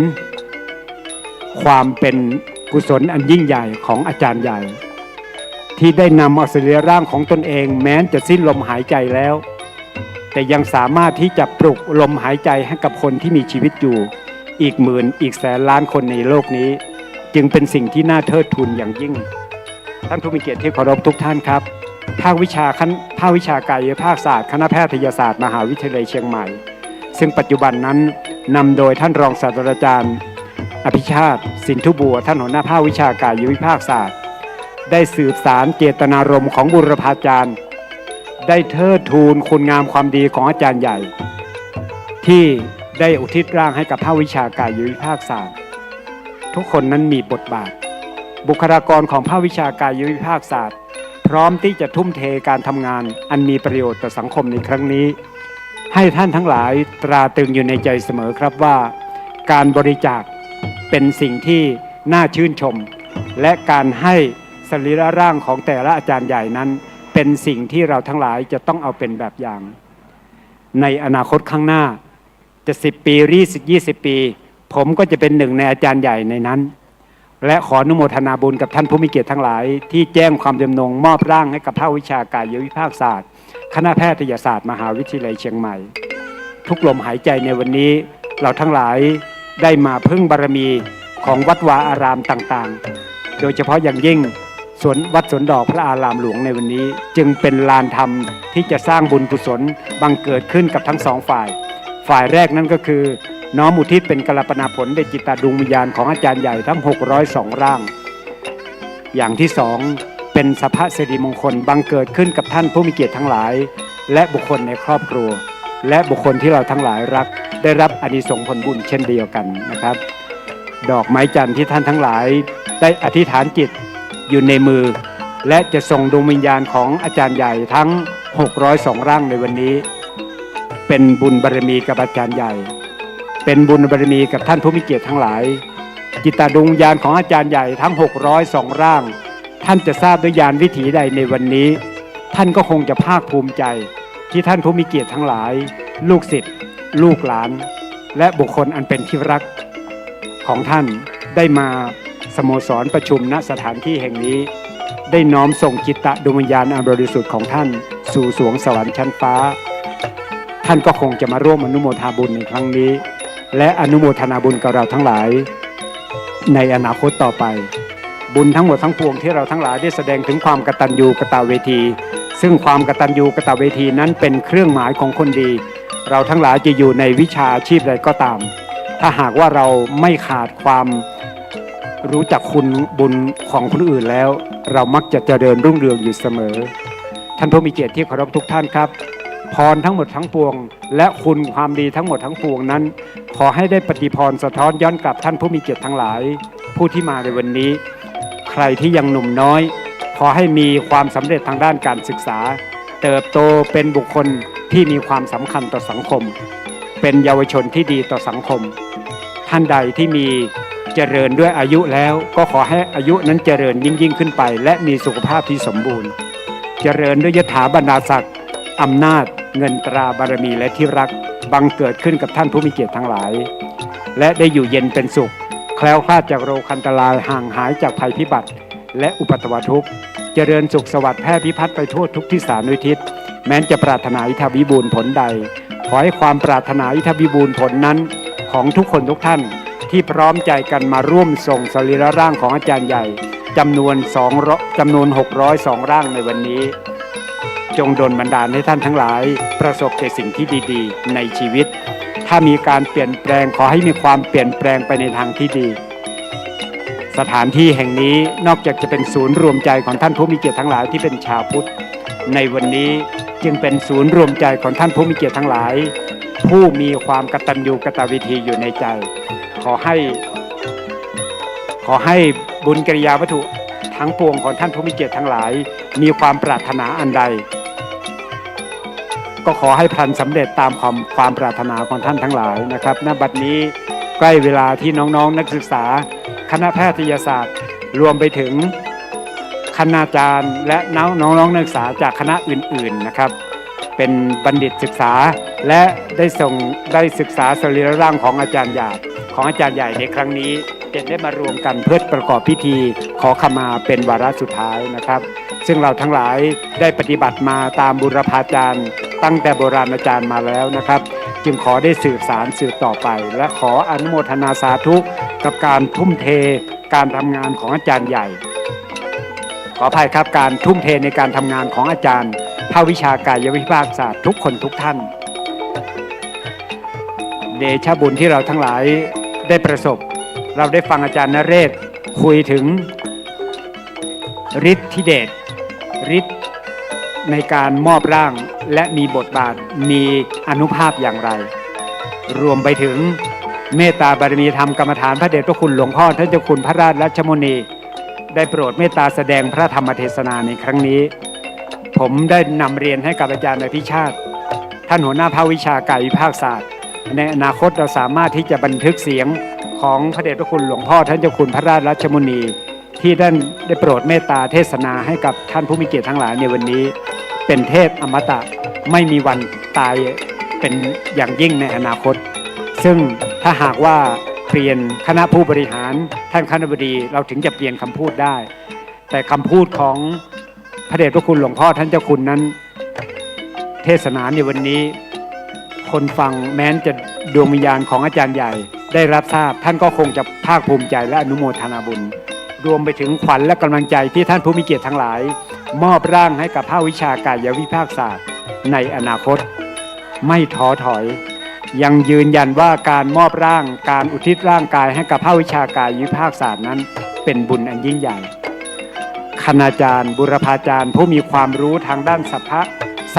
[SPEAKER 7] ความเป็นกุศลอันยิ่งใหญ่ของอาจารย์ใหญ่ที่ได้นำเอาสรีระร่างของตนเองแม้จะสิ้นลมหายใจแล้วแต่ยังสามารถที่จะปลุกลมหายใจให้กับคนที่มีชีวิตอยู่อีกหมื่นอีกแสนล้านคนในโลกนี้จึงเป็นสิ่งที่น่าเทิดทูนอย่างยิ่งท่านผู้มีเกียรติที่เคารพทุกท่านครับภาควิชากายภาคศาสตร์คณะแพทยศาสตร์มหาวิทยาลัยเชียงใหม่ซึ่งปัจจุบันนั้นนำโดยท่านรองศาสตราจารย์อภิชาติสินธุบัวท่านหัวหน้าภาควิชากายวิภาคศาสตร์ได้สืบสารเจตนารมณ์ของบุรพาจารย์ได้เทิดทูนคุณงามความดีของอาจารย์ใหญ่ที่ได้อุทิศร่างให้กับภาควิชากายวิภาคศาสตร์ทุกคนนั้นมีบทบาทบุคลากรของภาควิชากายวิภาคศาสตร์พร้อมที่จะทุ่มเทการทำงานอันมีประโยชน์ต่อสังคมในครั้งนี้ให้ท่านทั้งหลายตราตรึงอยู่ในใจเสมอครับว่าการบริจาคเป็นสิ่งที่น่าชื่นชมและการให้สรีระร่างของแต่ละอาจารย์ใหญ่นั้นเป็นสิ่งที่เราทั้งหลายจะต้องเอาเป็นแบบอย่างในอนาคตข้างหน้าจะ10 ปี20 ปีผมก็จะเป็นหนึ่งในอาจารย์ใหญ่ในนั้นและขออนุโมทนาบุญกับท่านผู้มีเกียรติทั้งหลายที่แจ้งความจำนงมอบร่างให้กับภาควิชากายวิภาคศาสตร์คณะแพทยศาสตร์มหาวิทยาลัยเชียงใหม่ทุกลมหายใจในวันนี้เราทั้งหลายได้มาพึ่งบารมีของวัดวาอารามต่างๆโดยเฉพาะอย่างยิ่งวัดสวนดอกพระอารามหลวงในวันนี้จึงเป็นลานธรรมที่จะสร้างบุญกุศลบังเกิดขึ้นกับทั้งสองฝ่ายแรกนั่นก็คือน้อมอุทิศเป็นกัลปนาผลแด่จิตตดวงวิญญาณของอาจารย์ใหญ่ทั้ง602ร่างอย่างที่สองเป็นสัพพสิริมงคลบังเกิดขึ้นกับท่านผู้มีเกียรติทั้งหลายและบุคคลในครอบครัวและบุคคลที่เราทั้งหลายรักได้รับอานิสงส์ผลบุญเช่นเดียวกันนะครับดอกไม้จันทร์ที่ท่านทั้งหลายได้อธิษฐานจิตอยู่ในมือและจะส่งดวงวิญญาณของอาจารย์ใหญ่ทั้ง602ร่างในวันนี้เป็นบุญบารมีกับอาจารย์ใหญ่เป็นบุญบารมีกับท่านผู้มีเกียรติทั้งหลายจิตตดวงวิญญาณของอาจารย์ใหญ่ทั้ง602ร่างท่านจะทราบด้วยญาณวิถีใดในวันนี้ท่านก็คงจะภาคภูมิใจที่ท่านผู้มีเกียรติทั้งหลายลูกศิษย์ลูกหลานและบุคคลอันเป็นที่รักของท่านได้มาสโมสรประชุมณสถานที่แห่งนี้ได้น้อมส่งจิตตดวงวิญญาณอันบริสุทธิ์ของท่านสู่สวงสวรรค์ชั้นฟ้าท่านก็คงจะมาร่วมอนุโมทนาบุญในครั้งนี้และอนุโมทนาบุญกับเราทั้งหลายในอนาคตต่อไปบุญทั้งหมดทั้งปวงที่เราทั้งหลายได้แสดงถึงความกตัญญูกตเวทีซึ่งความกตัญญูกตเวทีนั้นเป็นเครื่องหมายของคนดีเราทั้งหลายจะอยู่ในวิชาอาชีพใดก็ตามถ้าหากว่าเราไม่ขาดความรู้จักคุณบุญของคนอื่นแล้วเรามักจะเจริญรุ่งเรืองอยู่เสมอท่านผู้มีเกียรติที่เคารพทุกท่านครับพรทั้งหมดทั้งปวงและคุณความดีทั้งหมดทั้งปวงนั้นขอให้ได้ปฏิพรสะท้อนย้อนกลับท่านผู้มีเกียรติทั้งหลายผู้ที่มาในวันนี้ใครที่ยังหนุ่มน้อยขอให้มีความสำเร็จทางด้านการศึกษาเติบโตเป็นบุคคลที่มีความสำคัญต่อสังคมเป็นเยาวชนที่ดีต่อสังคมท่านใดที่มีเจริญด้วยอายุแล้วก็ขอให้อายุนั้นเจริญยิ่งขึ้นไปและมีสุขภาพที่สมบูรณ์เจริญด้วยยถาบรรดาศักดิ์อำนาจเงินตราบารมีและที่รักบังเกิดขึ้นกับท่านผู้มีเกียรติทั้งหลายและได้อยู่เย็นเป็นสุขแคล้วคลาดจากโรคอันตรายห่างหายจากภัยพิบัติและอุปัตวทุกข์เจริญสุขสวัสดิ์แพร่พิพัฒน์ไปทั่วทุกที่สารทิศแม้จะปรารถนาอิทธาวิบูลผลใด ขอให้ความปรารถนาอิทธิวิบูลย์ผลนั้นของทุกคนทุกท่านที่พร้อมใจกันมาร่วมส่งสรีระร่างของอาจารย์ใหญ่จำนวน602 ร่างในวันนี้จงดลบันดาลให้ท่านทั้งหลายประสบแต่สิ่งที่ดีๆในชีวิตถ้ามีการเปลี่ยนแปลงขอให้มีความเปลี่ยนแปลงไปในทางที่ดีสถานที่แห่งนี้นอกจากจะเป็นศูนย์รวมใจของท่านผู้มีเกียรติทั้งหลายที่เป็นชาวพุทธในวันนี้จึงเป็นศูนย์รวมใจของท่านผู้มีเกียรติทั้งหลายผู้มีความกตัญญูกตเวทีอยู่ในใจขอให้บุญกิริยาวัตถุทั้งปวงของท่านผู้มีเกียรติทั้งหลายมีความปรารถนาอันใดก็ขอให้พลันสำเร็จตามความปรารถนาของท่านทั้งหลายนะครับณบัดนี้ใกล้เวลาที่น้องๆนักศึกษาคณะแพทยศาสตร์รวมไปถึงคณาจารย์และน้องๆนักศึกษาจากคณะอื่นๆนะครับเป็นบัณฑิตศึกษาและได้ศึกษาสรีระร่างของอาจารย์ใหญ่ในครั้งนี้จะได้มารวมกันเพื่อประกอบพิธีขอขมาเป็นวาระสุดท้ายนะครับซึ่งเราทั้งหลายได้ปฏิบัติมาตามบุรพาจารย์ตั้งแต่โบราณอาจารย์มาแล้วนะครับจึงขอได้สืบสารสืบต่อไปและขออนุโมทนาสาธุกับการทุ่มเทการทำงานของอาจารย์ใหญ่ขออภัยครับการทุ่มเทในการทำงานของอาจารย์ภาควิชากายวิภาคศาสตร์ทุกคนทุกท่านเดชะบุญที่เราทั้งหลายได้ประสบเราได้ฟังอาจารย์นเรศคุยถึงฤทธิเดชฤทธิ์ในการมอบร่างและมีบทบาทมีอานุภาพอย่างไรรวมไปถึงเมตตาบารมีธรรมกรรมฐานพระเดชพระคุณหลวงพ่อท่านเจ้าคุณพระราชรัชมุนีได้โปรดเมตตาแสดงพระธรรมเทศนาในครั้งนี้ผมได้นำเรียนให้กับอาจารย์อภิชาติท่านหัวหน้าภาควิชากายวิภาคศาสตร์ในอนาคตเราสามารถที่จะบันทึกเสียงของพระเดชพระคุณหลวงพ่อท่านเจ้าคุณพระราชรัชมุนีที่ท่านได้โปรดเมตตาเทศนาให้กับท่านผู้มีเกียรติทั้งหลายในวันนี้เป็นเทพอมตะไม่มีวันตายเป็นอย่างยิ่งในอนาคตซึ่งถ้าหากว่าเปลี่ยนคณะผู้บริหารท่านคณบดีเราถึงจะเปลี่ยนคำพูดได้แต่คำพูดของพระเดชพระคุณหลวงพ่อท่านเจ้าคุณนั้นเทศนาในวันนี้คนฟังแม้นจะดวงวิญญาณของอาจารย์ใหญ่ได้รับทราบท่านก็คงจะภาคภูมิใจและอนุโมทนาบุญรวมไปถึงขวัญและกำลังใจที่ท่านผู้มีเกียรติทั้งหลายมอบร่างให้กับภาควิชากายวิภาคศาสตร์ในอนาคตไม่ท้อถอยยังยืนยันว่าการมอบร่างการอุทิศร่างกายให้กับภาควิชากายวิภาคศาสตร์นั้นเป็นบุญอันยิ่งใหญ่คณาจารย์บุรพาจารย์ผู้มีความรู้ทางด้านสร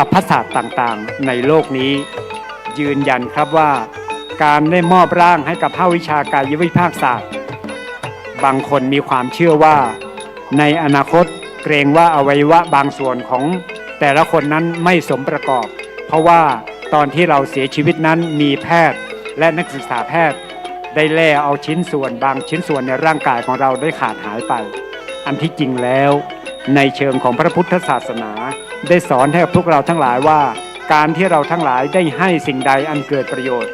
[SPEAKER 7] รพศาสตร์ต่างๆในโลกนี้ยืนยันครับว่าการได้มอบร่างให้กับภาควิชากายวิภาคศาสตร์บางคนมีความเชื่อว่าในอนาคตเกรงว่าอวัยวะบางส่วนของแต่ละคนนั้นไม่สมประกอบเพราะว่าตอนที่เราเสียชีวิตนั้นมีแพทย์และนักศึกษาแพทย์ได้แล่เอาชิ้นส่วนบางชิ้นส่วนในร่างกายของเราได้ขาดหายไปอันที่จริงแล้วในเชิงของพระพุทธศาสนาได้สอนให้พวกเราทั้งหลายว่าการที่เราทั้งหลายได้ให้สิ่งใดอันเกิดประโยชน์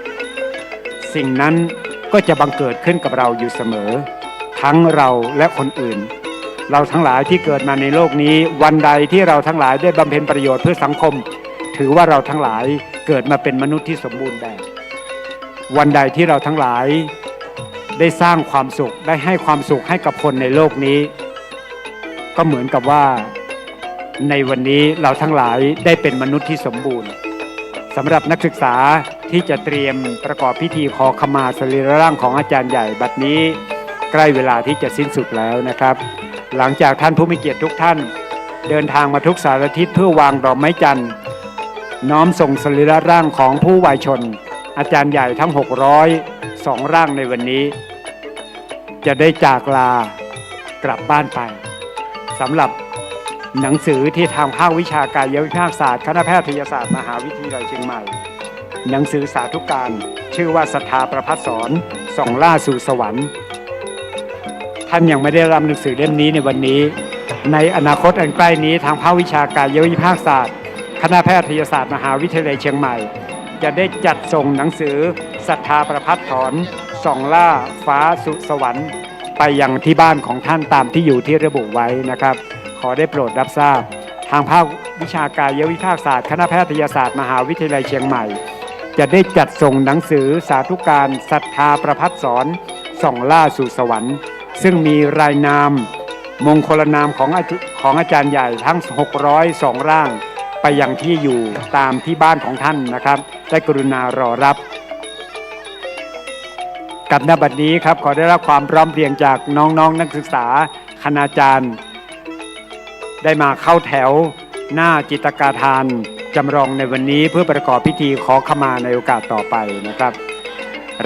[SPEAKER 7] สิ่งนั้นก็จะบังเกิดขึ้นกับเราอยู่เสมอทั้งเราและคนอื่นเราทั้งหลายที่เกิดมาในโลกนี้วันใดที่เราทั้งหลายได้บำเพ็ญประโยชน์เพื่อสังคมถือว่าเราทั้งหลายเกิดมาเป็นมนุษย์ที่สมบูรณ์แบบวันใดที่เราทั้งหลายได้สร้างความสุขได้ให้ความสุขให้กับคนในโลกนี้ก็เหมือนกับว่าในวันนี้เราทั้งหลายได้เป็นมนุษย์ที่สมบูรณ์สำหรับนักศึกษาที่จะเตรียมประกอบพิธีขอขมาสรีระร่างของอาจารย์ใหญ่บัดนี้ใกล้เวลาที่จะสิ้นสุดแล้วนะครับหลังจากท่านผู้มีเกียรติทุกท่านเดินทางมาทุกสารทิศเพื่อวางดอกไม้จันทร์น้อมส่งสรีระร่างของผู้วายชนอาจารย์ใหญ่ทั้ง602ร่างในวันนี้จะได้จากลากลับบ้านไปสำหรับหนังสือที่ทางภาควิชากายวิภาคศาสตร์คณะแพทยศาสตร์มหาวิทยาลัยเชียงใหม่หนังสือสาธุการชื่อว่าศรัทธาประภัสสรส่องล่าสู่สวรรค์ท่านยังไม่ได้รับหนังสือเล่มนี้ในวันนี้ในอนาคตอันใกล้นี้ทางภาควิชากายวิภาคศาสตร์คณะแพทยศาสตร์มหาวิทยาลัยเชียงใหม่จะได้จัดส่งหนังสือศรัทธาประภัสสรส่องล่าฟ้าสู่สวรรค์ไปยังที่บ้านของท่านตามที่อยู่ที่ระบุไว้นะครับขอได้โปรดรับทราบทางภาควิชากายวิภาคศาสตร์คณะแพทยศาสตร์มหาวิทยาลัยเชียงใหม่ จะได้จัดส่งหนังสือสาธุการศรัทธาประพัฒสอนส่องล่าสู่สวรรค์ซึ่งมีรายนามมงคลนามของอาจารย์ใหญ่ทั้ง602ร่างไปยังที่อยู่ตามที่บ้านของท่านนะครับได้กรุณารอรับกับณบัดนี้ครับขอได้รับความพร้อมเพรียงจากน้องๆนักศึกษาคณาจารย์ได้มาเข้าแถวหน้าจิตรกาทานจำลองในวันนี้เพื่อประกอบพิธีขอขมาในโอกาสต่อไปนะครับ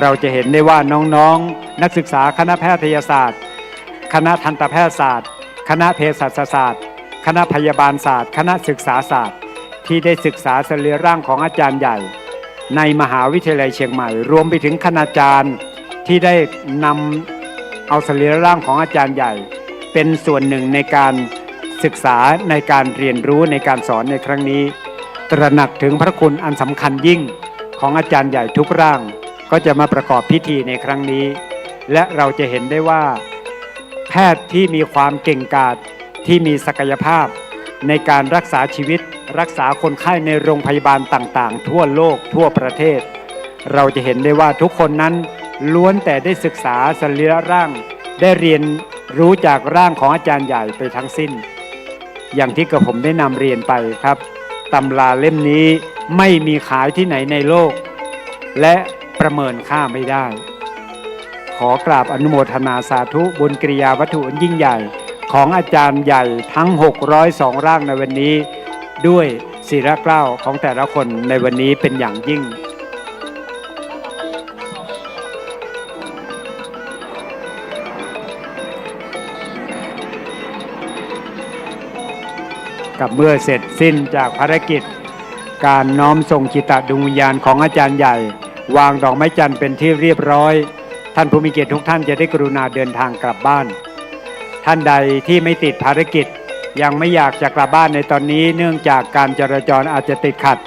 [SPEAKER 7] เราจะเห็นได้ว่าน้องๆนักศึกษาคณะแพทยศาสตร์คณะทันตแพทยศาสตร์คณะเภสัชศาสตร์คณะพยาบาลศาสตร์คณะศึกษาศาสตร์ที่ได้ศึกษาสรีระร่างของอาจารย์ใหญ่ในมหาวิทยาลัยเชียงใหม่รวมไปถึงคณาจารย์ที่ได้นำเอาสรีระร่างของอาจารย์ใหญ่เป็นส่วนหนึ่งในการศึกษาในการเรียนรู้ในการสอนในครั้งนี้ตระหนักถึงพระคุณอันสำคัญยิ่งของอาจารย์ใหญ่ทุกร่างก็จะมาประกอบพิธีในครั้งนี้และเราจะเห็นได้ว่าแพทย์ที่มีความเก่งกาจที่มีศักยภาพในการรักษาชีวิตรักษาคนไข้ในโรงพยาบาลต่างๆทั่วโลกทั่วประเทศเราจะเห็นได้ว่าทุกคนนั้นล้วนแต่ได้ศึกษาสรีระร่างได้เรียนรู้จากร่างของอาจารย์ใหญ่ไปทั้งสิ้นอย่างที่กระผมได้นำเรียนไปครับตำราเล่มนี้ไม่มีขายที่ไหนในโลกและประเมินค่าไม่ได้ขอกราบอนุโมทนาสาธุบุญกิริยาวัตถุอันยิ่งใหญ่ของอาจารย์ใหญ่ทั้ง602ร่างในวันนี้ด้วยศิริเกล้าของแต่ละคนในวันนี้เป็นอย่างยิ่งกับเมื่อเสร็จสิ้นจากภารกิจการน้อมส่งจิตดวงวิญญาณของอาจารย์ใหญ่วางดอกไม้จันทร์เป็นที่เรียบร้อยท่านผู้มีเกียรติทุกท่านจะได้กรุณาเดินทางกลับบ้านท่านใดที่ไม่ติดภารกิจยังไม่อยากจะกลับบ้านในตอนนี้เนื่องจากการจราจรอาจจะติดขัด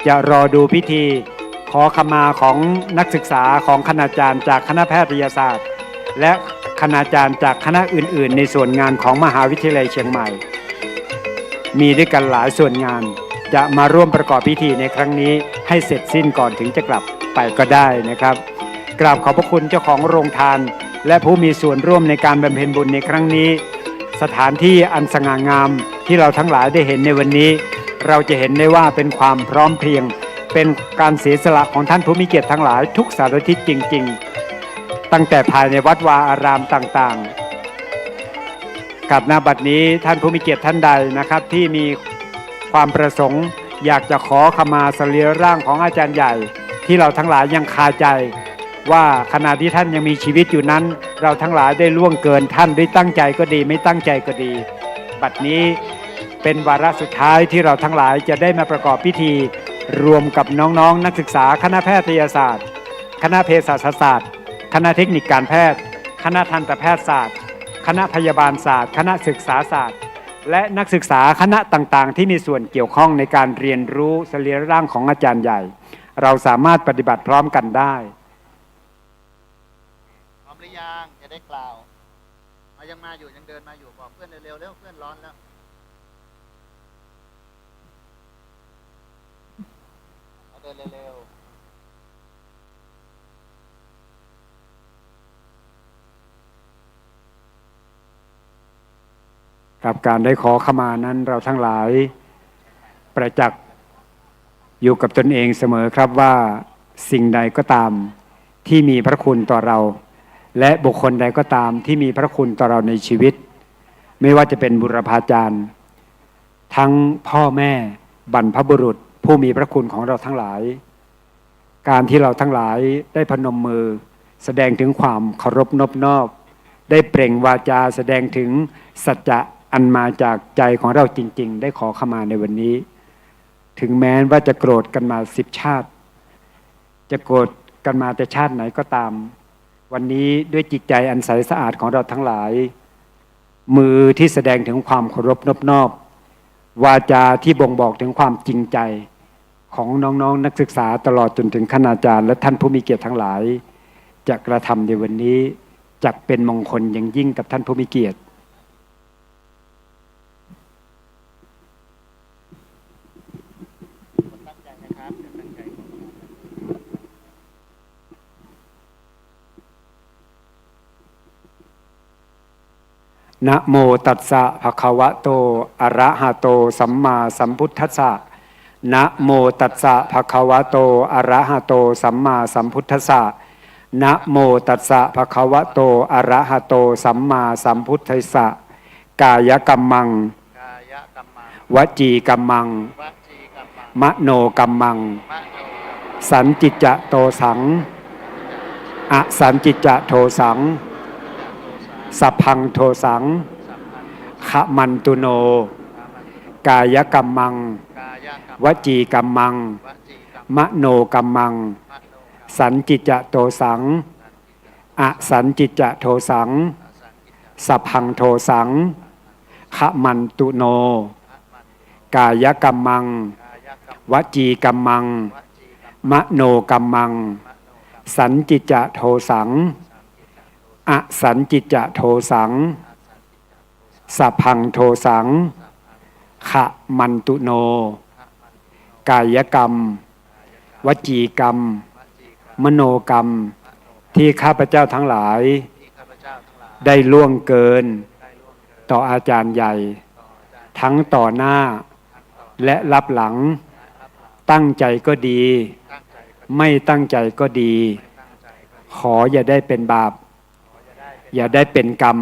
[SPEAKER 7] จะรอดูพิธีขอขมาของนักศึกษาของคณาจารย์จากคณะแพทยศาสตร์และคณาจารย์จากคณะอื่นๆในส่วนงานของมหาวิทยาลัยเชียงใหม่มีด้วยกันหลายส่วนงานจะมาร่วมประกอบพิธีในครั้งนี้ให้เสร็จสิ้นก่อนถึงจะกลับไปก็ได้นะครับกราบขอบพระคุณเจ้าของโรงทานและผู้มีส่วนร่วมในการบำเพ็ญบุญในครั้งนี้สถานที่อันสง่างามที่เราทั้งหลายได้เห็นในวันนี้เราจะเห็นได้ว่าเป็นความพร้อมเพรียงเป็นการเสียสละของท่านผู้มีเกียรติทั้งหลายทุกสารทิศจริงๆตั้งแต่ภายในวัดวาอารามต่างๆกับณบัดนี้ท่านผู้มีเกียรติท่านใดนะครับที่มีความประสงค์อยากจะขอขมาสรีระร่างของอาจารย์ใหญ่ที่เราทั้งหลายยังคาใจว่าขณะที่ท่านยังมีชีวิตอยู่นั้นเราทั้งหลายได้ล่วงเกินท่านด้วยตั้งใจก็ดีไม่ตั้งใจก็ดีบัดนี้เป็นวาระสุดท้ายที่เราทั้งหลายจะได้มาประกอบพิธีรวมกับน้องๆนักศึกษาคณะแพทยศาสตร์คณะเภสัชศาสตร์คณะเทคนิคการแพทย์คณะทันตแพทยศาสตร์คณะพยาบาลศาสตร์คณะศึกษาศาสตร์และนักศึกษาคณะต่างๆที่มีส่วนเกี่ยวข้องในการเรียนรู้สรีระร่างของอาจารย์ใหญ่เราสามารถปฏิบัติพร้อมกันได้
[SPEAKER 5] พร้อมหรือยังจะได้กล่าวยังมาอยู่ยังเดินมาอยู่บอกเพื่อนเร็วๆเร็วเพื่อนร้อนแล้วเดินเร็ว
[SPEAKER 7] กับการได้ขอขมานั้นเราทั้งหลายประจักษ์อยู่กับตนเองเสมอครับว่าสิ่งใดก็ตามที่มีพระคุณต่อเราและบุคคลใดก็ตามที่มีพระคุณต่อเราในชีวิตไม่ว่าจะเป็นบุรพาจารย์ทั้งพ่อแม่บรรพบุรุษผู้มีพระคุณของเราทั้งหลายการที่เราทั้งหลายได้พนมมือแสดงถึงความเคารพนอบน้อมได้เปล่งวาจาแสดงถึงสัจจะอันมาจากใจของเราจริงๆได้ขอขมาในวันนี้ถึงแม้ว่าจะโกรธกันมา10 ชาติจะโกรธกันมาแต่ชาติไหนก็ตามวันนี้ด้วยจิตใจอันใสสะอาดของเราทั้งหลายมือที่แสดงถึงความเคารพนอบน้อมวาจาที่บ่งบอกถึงความจริงใจของน้องๆนักศึกษาตลอดจนถึงคณาจารย์และท่านผู้มีเกียรติทั้งหลายจะกระทำในวันนี้จักเป็นมงคลอย่างยิ่งกับท่านผู้มีเกียรติ
[SPEAKER 5] ตั้งใจนะครับตั้งใจ
[SPEAKER 7] นะโมตัสสะภะคะวะโตอะระหะโตสัมมาสัมพุทธัสสะนะโมตัสสะภะคะวะโตอะระหะโตสัมมาสัมพุทธัสสะนะโมตัสสะภะคะวะโตอะระหะโตสัมมาสัมพุทธัสสะกายกัมมังวจีกัมมังมโนกัมมังสันจิจะโตสังอสันจิจะโทสังสัพพังโทสังขมันตุโนกายกัมมังวจีกัมมังมโนกัมมังสันจิจะโตสังอสันจิจะโทสังสัพพังโทสังขมันตุโนกายกัมมังวจีกัมมังมโนกัมมังสันจิจะโทสังอสันจิจะโทสังสัพพังโทสังขมันตุโนกายกรรมวจีกรรมมโนกรรมที่ข้าพเจ้าทั้งหลายได้ล่วงเกินต่ออาจารย์ใหญ่ทั้งต่อหน้าและรับหลังตั้งใจก็ดีไม่ตั้งใจก็ดีขออย่าได้เป็นบาปอย่าได้เป็นกรรม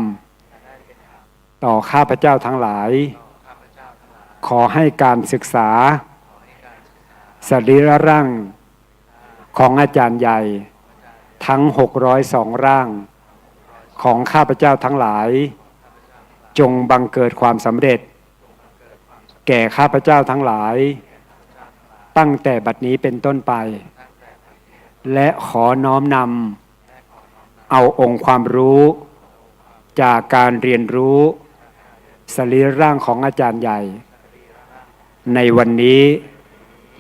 [SPEAKER 7] ต่อข้าพเจ้าทั้งหลายขอให้การศึกษาสรีระร่างของอาจารย์ใหญ่ทั้ง602ร่างของข้าพเจ้าทั้งหลายจงบังเกิดความสำเร็จแก่ข้าพเจ้าทั้งหลายตั้งแต่บัดนี้เป็นต้นไปและขอน้อมนำเอาองค์ความรู้จากการเรียนรู้สรีระร่างของอาจารย์ใหญ่ในวันนี้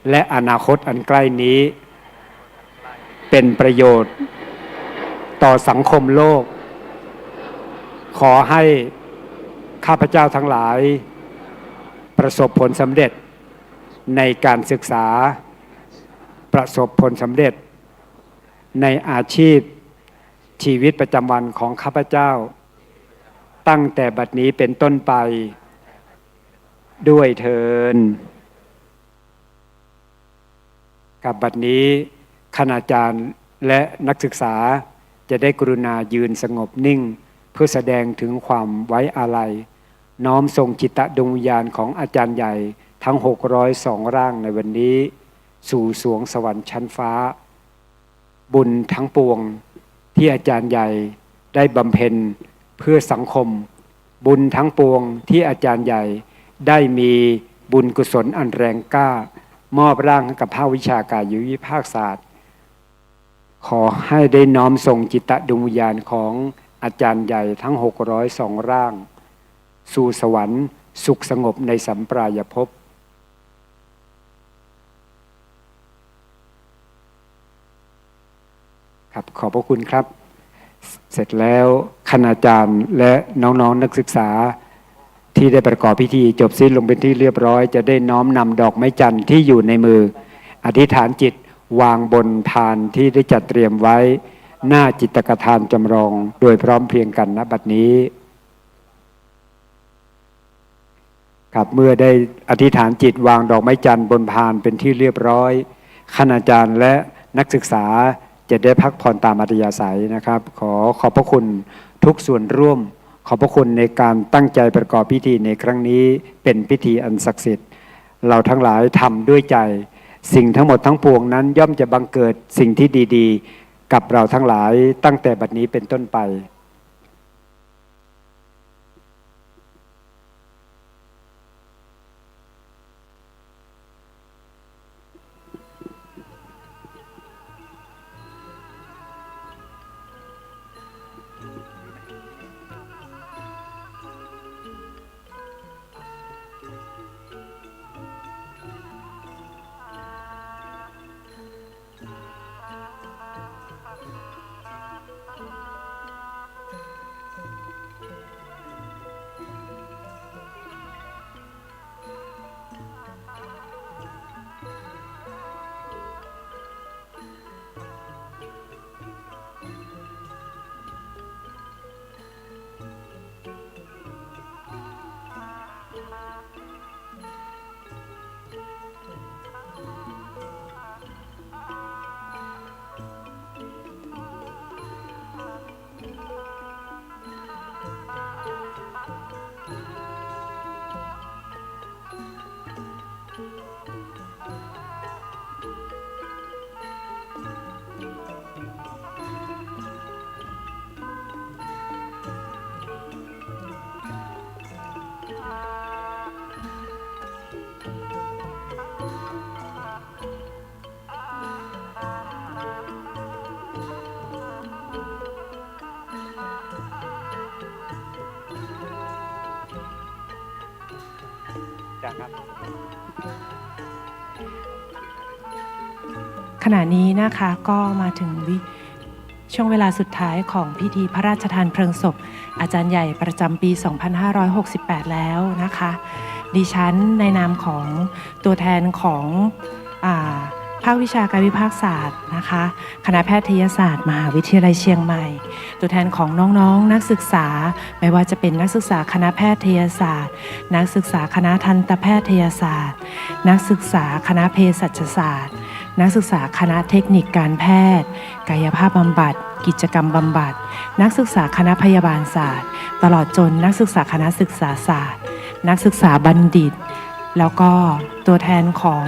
[SPEAKER 7] และอนาคตอันใกล้นี้เป็นประโยชน์ต่อสังคมโลกขอให้ข้าพเจ้าทั้งหลายประสบผลสำเร็จในการศึกษาประสบผลสำเร็จในอาชีพชีวิตประจำวันของข้าพเจ้าตั้งแต่บัดนี้เป็นต้นไปด้วยเทินกับบัดนี้คณาจารย์และนักศึกษาจะได้กรุณายืนสงบนิ่งเพื่อแสดงถึงความไว้อาลัยน้อมส่งจิตดวงวิญญาณของอาจารย์ใหญ่ทั้ง602ร่างในวันนี้สู่สวงสวรรค์ชั้นฟ้าบุญทั้งปวงที่อาจารย์ใหญ่ได้บำเพ็ญเพื่อสังคมบุญทั้งปวงที่อาจารย์ใหญ่ได้มีบุญกุศลอันแรงกล้ามอบร่างให้กับภาควิชากายวิภาคศาสตร์ขอให้ได้น้อมส่งจิตดวงวิญญาณของอาจารย์ใหญ่ทั้ง602ร่างสู่สวรรค์สุขสงบในสัมปรายภพครับขอบพระคุณครับเสร็จแล้วคณาจารย์และน้องๆนักศึกษาที่ได้ประกอบพิธีจบสิ้นลงเป็นที่เรียบร้อยจะได้น้อมนำดอกไม้จันทร์ที่อยู่ในมืออธิษฐานจิตวางบนพานที่ได้จัดเตรียมไว้หน้าจิตกทานจำลองโดยพร้อมเพรียงกันณบัดนี้ครับเมื่อได้อธิษฐานจิตวางดอกไม้จันทร์บนพานเป็นที่เรียบร้อยคณาจารย์และนักศึกษาจะได้พักผ่อนตามอัธยาศัยนะครับขอบพระคุณทุกส่วนร่วมขอบพระคุณในการตั้งใจประกอบพิธีในครั้งนี้เป็นพิธีอันศักดิ์สิทธิ์เราทั้งหลายทำด้วยใจสิ่งทั้งหมดทั้งปวงนั้นย่อมจะบังเกิดสิ่งที่ดีๆกับเราทั้งหลายตั้งแต่บัดนี้เป็นต้นไป จารย์ครับ
[SPEAKER 8] ขณะนี้นะคะก็มาถึงช่วงเวลาสุดท้ายของพิธีพระราชทานเพลิงศพอาจารย์ใหญ่ประจำปี 2568 แล้วนะคะ ดิฉันในนามของตัวแทนของภาควิชากายวิภาคศาสตร์นะคะคณะแพทยศาสตร์มหาวิทยาลัยเชียงใหม่ ตัวแทนของน้องๆนักศึกษาไม่ว่าจะเป็นนักศึกษาคณะแพทยศาสตร์นักศึกษาคณะทันตแพทยศาสตร์นักศึกษาคณะเภสัชศาสตร์นักศึกษาคณะเทคนิคการแพทย์กายภาพบำบัดกิจกรรมบำบัดนักศึกษาคณะพยาบาลศาสตร์ตลอดจนนักศึกษาคณะศึกษาศาสตร์นักศึกษาบัณฑิตแล้วก็ตัวแทนของ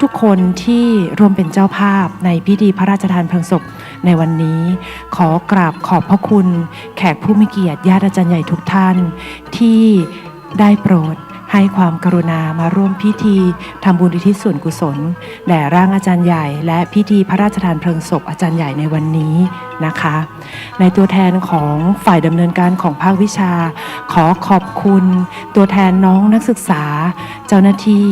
[SPEAKER 8] ทุกๆคนที่ร่วมเป็นเจ้าภาพในพิธีพระราชทานเพลิงศพในวันนี้ขอกราบขอบพระคุณแขกผู้มีเกียรติญาติอาจารย์ใหญ่ทุกท่านที่ได้โปรดให้ความกรุณามาร่วมพิธีทำบุญอุทิศส่วนกุศลแด่ร่างอาจารย์ใหญ่และพิธีพระราชทานเพลิงศพอาจารย์ใหญ่ในวันนี้นะคะในตัวแทนของฝ่ายดำเนินการของภาควิชาขอขอบคุณตัวแทนน้องนักศึกษาเจ้าหน้าที่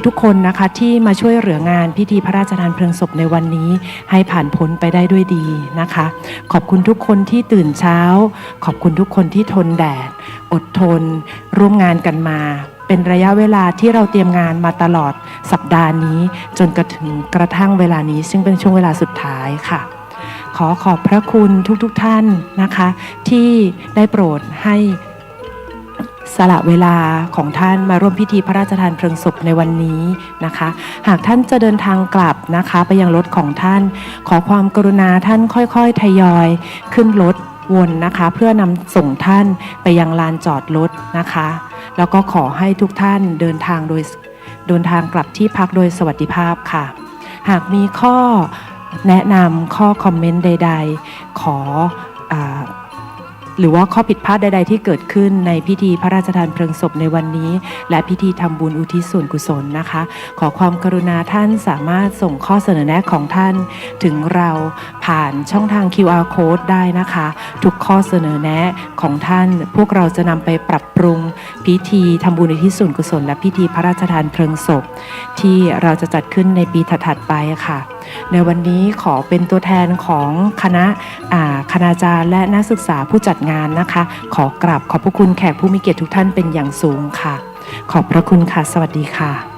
[SPEAKER 8] ทุกๆคนนะคะที่มาช่วยเหลืองานพิธีพระราชทานเพลิงศพในวันนี้ให้ผ่านพ้นไปได้ด้วยดีนะคะขอบคุณทุกคนที่ตื่นเช้าขอบคุณทุกคนที่ทนแดดอดทนร่วมงานกันมาเป็นระยะเวลาที่เราเตรียมงานมาตลอดสัปดาห์นี้จนกระทั่งเวลานี้ซึ่งเป็นช่วงเวลาสุดท้ายค่ะขอขอบพระคุณทุกท่านนะคะที่ได้โปรดให้สละเวลาของท่านมาร่วมพิธีพระราชทานเพลิงศพในวันนี้นะคะหากท่านจะเดินทางกลับนะคะไปยังรถของท่านขอความกรุณาท่านค่อยๆทยอยขึ้นรถวนนะคะเพื่อนำส่งท่านไปยังลานจอดรถนะคะแล้วก็ขอให้ทุกท่านเดินทางกลับที่พักโดยสวัสดิภาพค่ะหากมีข้อแนะนำข้อคอมเมนต์ใดๆขอหรือว่าข้อผิดพลาดใดๆที่เกิดขึ้นในพิธีพระราชทานเพลิงศพในวันนี้และพิธีทำบุญอุทิศส่วนกุศลนะคะขอความกรุณาท่านสามารถส่งข้อเสนอแนะของท่านถึงเราผ่านช่องทาง QR Code ได้นะคะทุกข้อเสนอแนะของท่านพวกเราจะนำไปปรับปรุงพิธีทำบุญอุทิศส่วนกุศลและพิธีพระราชทานเพลิงศพที่เราจะจัดขึ้นในปีถัดๆไปค่ะในวันนี้ขอเป็นตัวแทนของคณาจารย์และนักศึกษาผู้จัดงานนะคะขอกราบขอบพระคุณแขกผู้มีเกียรติทุกท่านเป็นอย่างสูงค่ะขอบพระคุณค่ะสวัสดีค่ะ